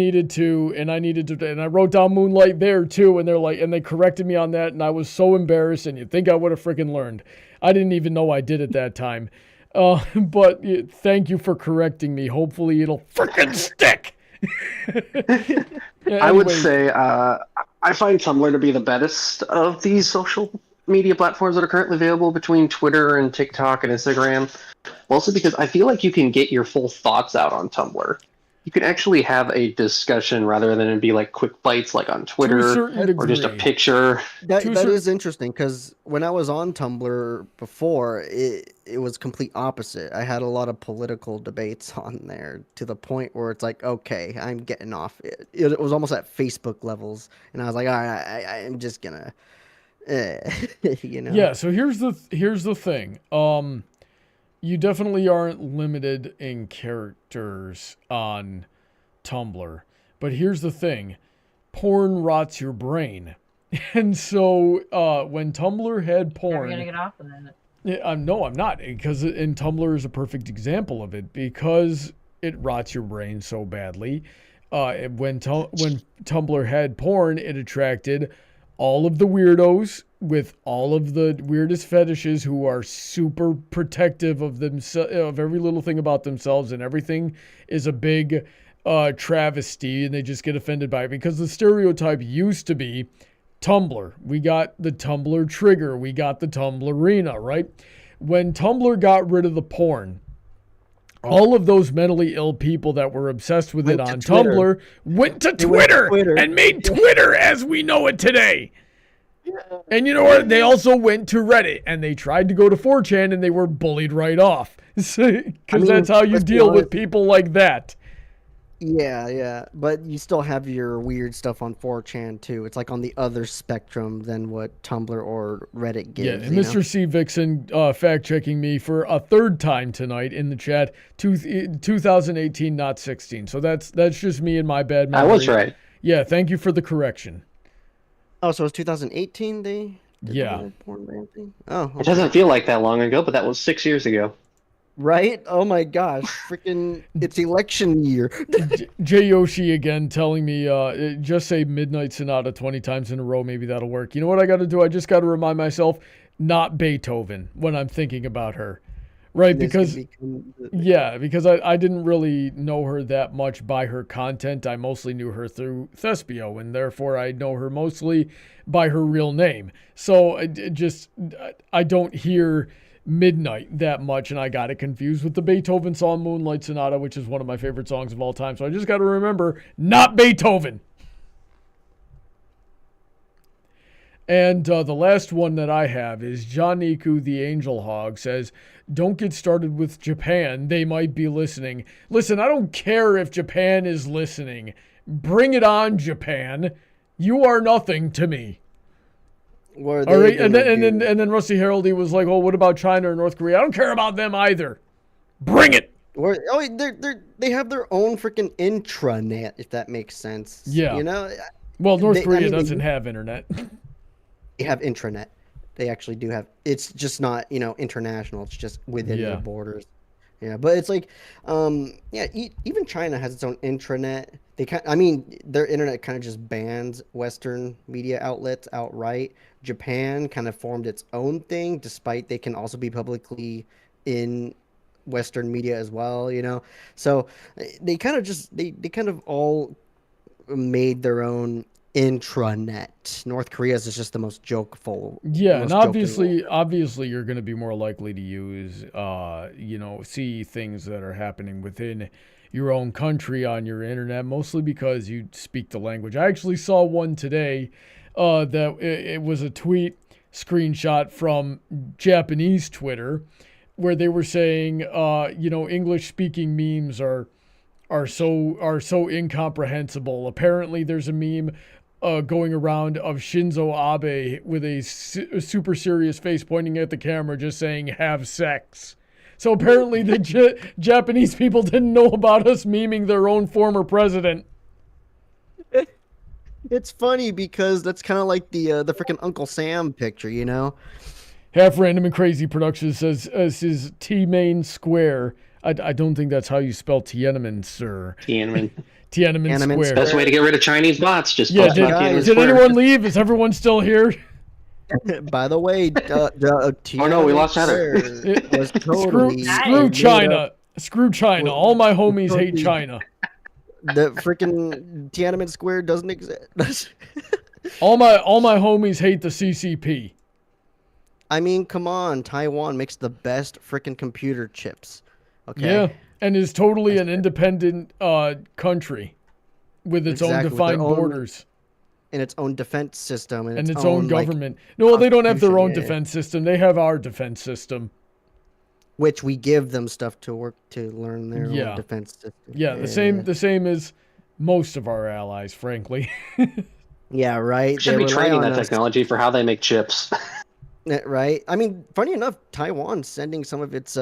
wrote down Moonlight there too, and they corrected me on that, and I was so embarrassed, and you'd think I would have freaking learned. I didn't even know I did at that time. But thank you for correcting me. Hopefully it'll freaking stick. I would say I find Tumblr to be the best of these social media platforms that are currently available between Twitter and TikTok and Instagram. Mostly because I feel like you can get your full thoughts out on Tumblr. You can actually have a discussion rather than it be like quick bites like on Twitter or just a picture. That is interesting, because when I was on Tumblr before, it was complete opposite. I had a lot of political debates on there to the point where it's like, okay, I'm getting off. It was almost at Facebook levels, and I was like, all right, I'm just gonna, Yeah. So here's the thing. You definitely aren't limited in characters on Tumblr. But here's the thing. Porn rots your brain. And so when Tumblr had porn... Never gonna get off of that. No, I'm not. Because Tumblr is a perfect example of it. Because it rots your brain so badly. When Tumblr had porn, it attracted all of the weirdos with all of the weirdest fetishes who are super protective of of every little thing about themselves, and everything is a big travesty, and they just get offended by it because the stereotype used to be Tumblr. We got the Tumblr trigger. We got the Tumblr arena, right? When Tumblr got rid of the porn, all of those mentally ill people that were obsessed with it on Tumblr went to Twitter and made Twitter as we know it today. And you know what? They also went to Reddit and they tried to go to 4chan and they were bullied right off. Because that's how you deal with people like that. Yeah. But you still have your weird stuff on 4chan too. It's like on the other spectrum than what Tumblr or Reddit gives. Yeah, and Mr. C. Vixen fact-checking me for a third time tonight in the chat. 2018, not 16. So that's just me and my bad memory. I was right. Yeah, thank you for the correction. Oh, so it's 2018 they did the whole porn ban thing? Oh, okay. It doesn't feel like that long ago, but that was 6 years ago. Right? Oh my gosh. Freaking, it's election year. Jay Yoshi again telling me, just say Midnight Sonata 20 times in a row. Maybe that'll work. You know what I got to do? I just got to remind myself, not Beethoven when I'm thinking about her. Right? Because I didn't really know her that much by her content. I mostly knew her through Thespio, and therefore I know her mostly by her real name. So I don't hear Midnight that much, and I got it confused with the Beethoven song Moonlight Sonata, which is one of my favorite songs of all time. So I just got to remember, not Beethoven. And the last one that I have is John Niku the Angel Hog says, don't get started with Japan. They might be listening. Listen, I don't care if Japan is listening. Bring it on, Japan. You are nothing to me. All right, and then Rusty Heraldy was like, "Oh, what about China or North Korea? I don't care about them either. Bring it." They have their own freaking intranet, if that makes sense. Yeah. You know. Well, North Korea doesn't have internet. They have intranet. They actually do have. It's just not international. It's just within their borders. Yeah, but it's like, even China has its own intranet. Their internet kind of just bans Western media outlets outright. Japan kind of formed its own thing, despite they can also be publicly in Western media as well, So they kind of all made their own intranet. North Korea's is just the most jokeful. Yeah, and obviously you're going to be more likely to use, see things that are happening within your own country on your internet, mostly because you speak the language. I actually saw one today that it was a tweet screenshot from Japanese Twitter where they were saying, English speaking memes are so incomprehensible. Apparently there's a meme going around of Shinzo Abe with a super serious face pointing at the camera just saying, have sex. So apparently the Japanese people didn't know about us memeing their own former president. It's funny because that's kind of like the freaking Uncle Sam picture, Half Random and Crazy Productions says is T-Main Square. I don't think that's how you spell Tiananmen, sir. Tiananmen Square. Best way to get rid of Chinese bots. Just did anyone leave? Is everyone still here? By the way, oh no, we lost Heather. Screw China. Screw China. All my homies hate China. The freaking Tiananmen Square doesn't exist. all my homies hate the CCP. I mean, come on. Taiwan makes the best freaking computer chips. Okay. Yeah, and is totally an independent country with its own defined borders. And its own defense system. And its own government. No, they don't have their own defense system. They have our defense system. Which we give them stuff to work to learn their own defense system. Yeah, the same as most of our allies, frankly. Yeah, right. Should be training that technology for how they make chips. Right. I mean, funny enough, Taiwan's sending some of its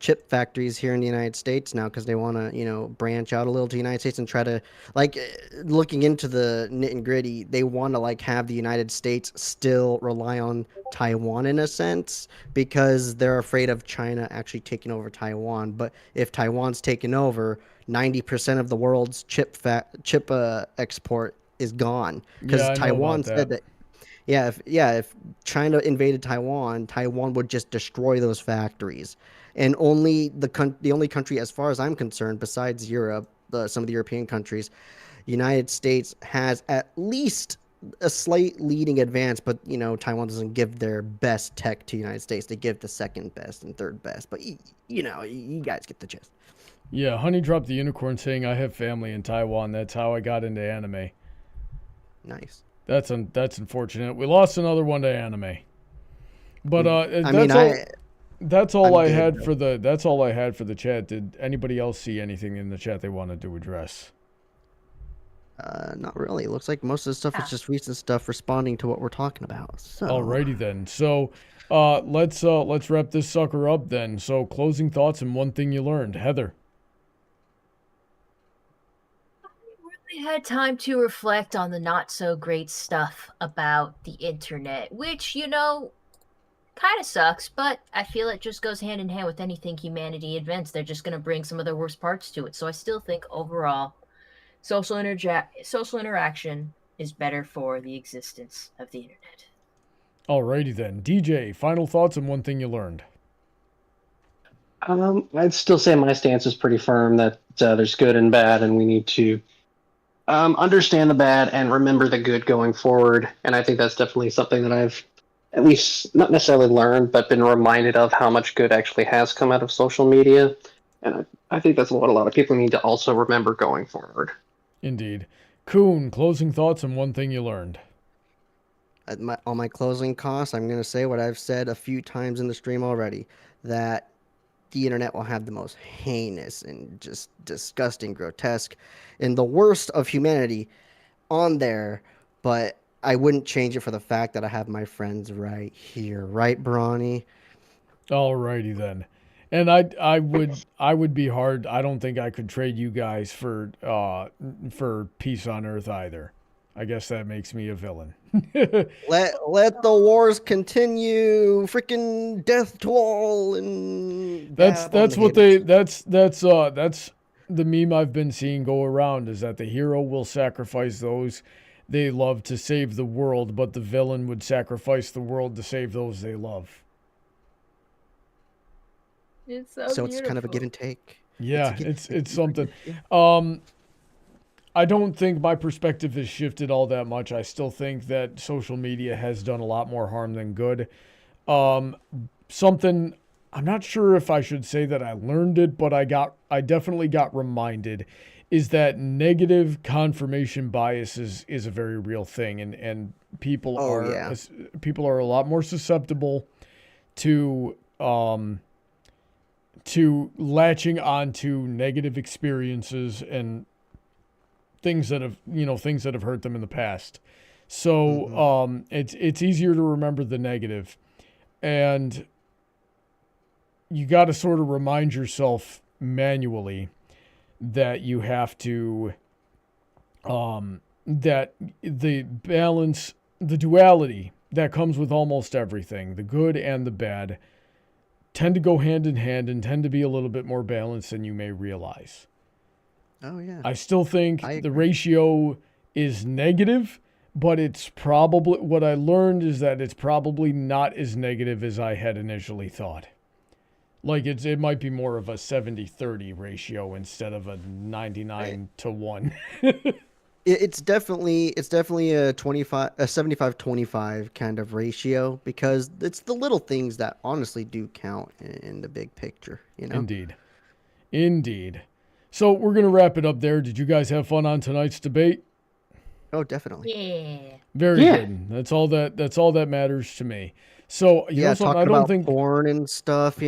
chip factories here in the United States now because they want to, branch out a little to the United States and try to, looking into the nit and gritty, they want to, have the United States still rely on Taiwan in a sense because they're afraid of China actually taking over Taiwan. But if Taiwan's taken over, 90% of the world's chip export is gone because Yeah, I know Taiwan about said that. If China invaded Taiwan, Taiwan would just destroy those factories, and only the only country, as far as I'm concerned, besides Europe, some of the European countries, United States has at least a slight leading advance, but Taiwan doesn't give their best tech to United States. They give the second best and third best, but you guys get the gist. Yeah, Honey dropped the unicorn saying I have family in Taiwan. That's how I got into anime. Nice. That's unfortunate. We lost another one to anime. But that's all I had for the chat. Did anybody else see anything in the chat they wanted to address? Not really. It looks like most of the stuff is just recent stuff responding to what we're talking about. So. Alrighty then. So let's wrap this sucker up then. So closing thoughts and one thing you learned. Heather. Had time to reflect on the not so great stuff about the internet, which kind of sucks, but I feel it just goes hand in hand with anything humanity invents. They're just going to bring some of the worst parts to it. So I still think overall social interaction is better for the existence of the internet. Alrighty then. DJ, final thoughts and one thing you learned. I'd still say my stance is pretty firm that there's good and bad, and we need to understand the bad and remember the good going forward. And I think that's definitely something that I've at least not necessarily learned, but been reminded of how much good actually has come out of social media. And I think that's what a lot of people need to also remember going forward. Indeed. Kun, closing thoughts and one thing you learned. On my closing costs, I'm going to say what I've said a few times in the stream already, that the internet will have the most heinous and just disgusting, grotesque, and the worst of humanity on there, but I wouldn't change it for the fact that I have my friends right here. Right, Brawny? Alrighty then. And I would be hard. I don't think I could trade you guys for peace on Earth either. I guess that makes me a villain. let the wars continue. Freaking death to all. And that's the meme I've been seeing go around, is that the hero will sacrifice those they love to save the world, but the villain would sacrifice the world to save those they love. It's so it's kind of a give and take. Yeah, it's something. Yeah. I don't think my perspective has shifted all that much. I still think that social media has done a lot more harm than good. Something, I'm not sure if I should say that I learned it, but I definitely got reminded, is that negative confirmation bias is a very real thing, and people are a lot more susceptible to latching onto negative experiences and things that have hurt them in the past. So it's easier to remember the negative, and you got to sort of remind yourself manually that you have to that the balance, the duality that comes with almost everything, the good and the bad, tend to go hand in hand and tend to be a little bit more balanced than you may realize. Oh, yeah. I still think the ratio is negative, but it's probably, what I learned is that it's probably not as negative as I had initially thought. Like it might be more of a 70-30 ratio instead of a 99-1. It's definitely a 75-25 kind of ratio, because it's the little things that honestly do count in the big picture, Indeed. So we're going to wrap it up there. Did you guys have fun on tonight's debate? Oh, definitely. Yeah. Very good. That's all that matters to me. So, I don't think porn and stuff,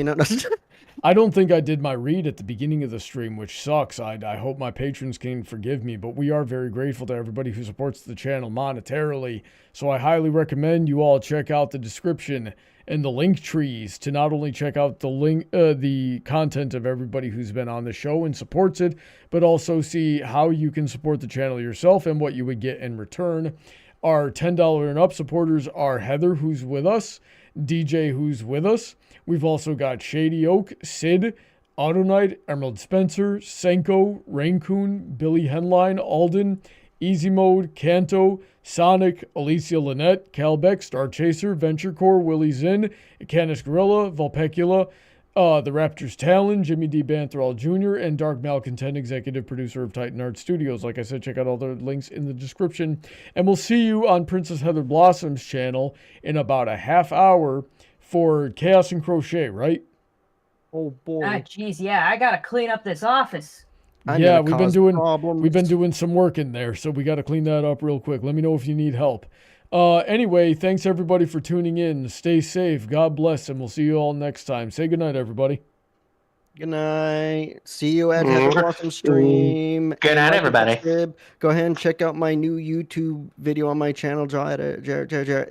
I don't think I did my read at the beginning of the stream, which sucks. I hope my patrons can forgive me, but we are very grateful to everybody who supports the channel monetarily. So I highly recommend you all check out the description and the link trees to not only check out the content of everybody who's been on the show and supports it, but also see how you can support the channel yourself and what you would get in return. Our $10 and up supporters are Heather, who's with us, DJ, who's with us. We've also got Shady Oak, Sid, Autoknight, Emerald Spencer, Senko, Rein-Kun, Billy Henline, Alden, Easy Mode, Kanto, Sonic, Alicia Lynette, Calbeck, StarChaser, VentureCorp, Willyzin, Icanus Gruila, Vulpecula, the Raptors Talon, Jimmy D. Banthrall Jr., and Dark Malcontent, executive producer of Titan Art Studios. Like I said, check out all the links in the description. And we'll see you on Princess Heather Blossom's channel in about a half hour for Chaos and Crochet, right? Oh boy. Ah, jeez, yeah, I gotta clean up this office. Yeah, we've been doing some work in there, so we got to clean that up real quick. Let me know if you need help. Anyway, thanks everybody for tuning in. Stay safe. God bless, and we'll see you all next time. Say goodnight, everybody. Good night. See you at Heather Blossom stream. Good night, everybody. Go ahead and check out my new YouTube video on my channel. Yeah.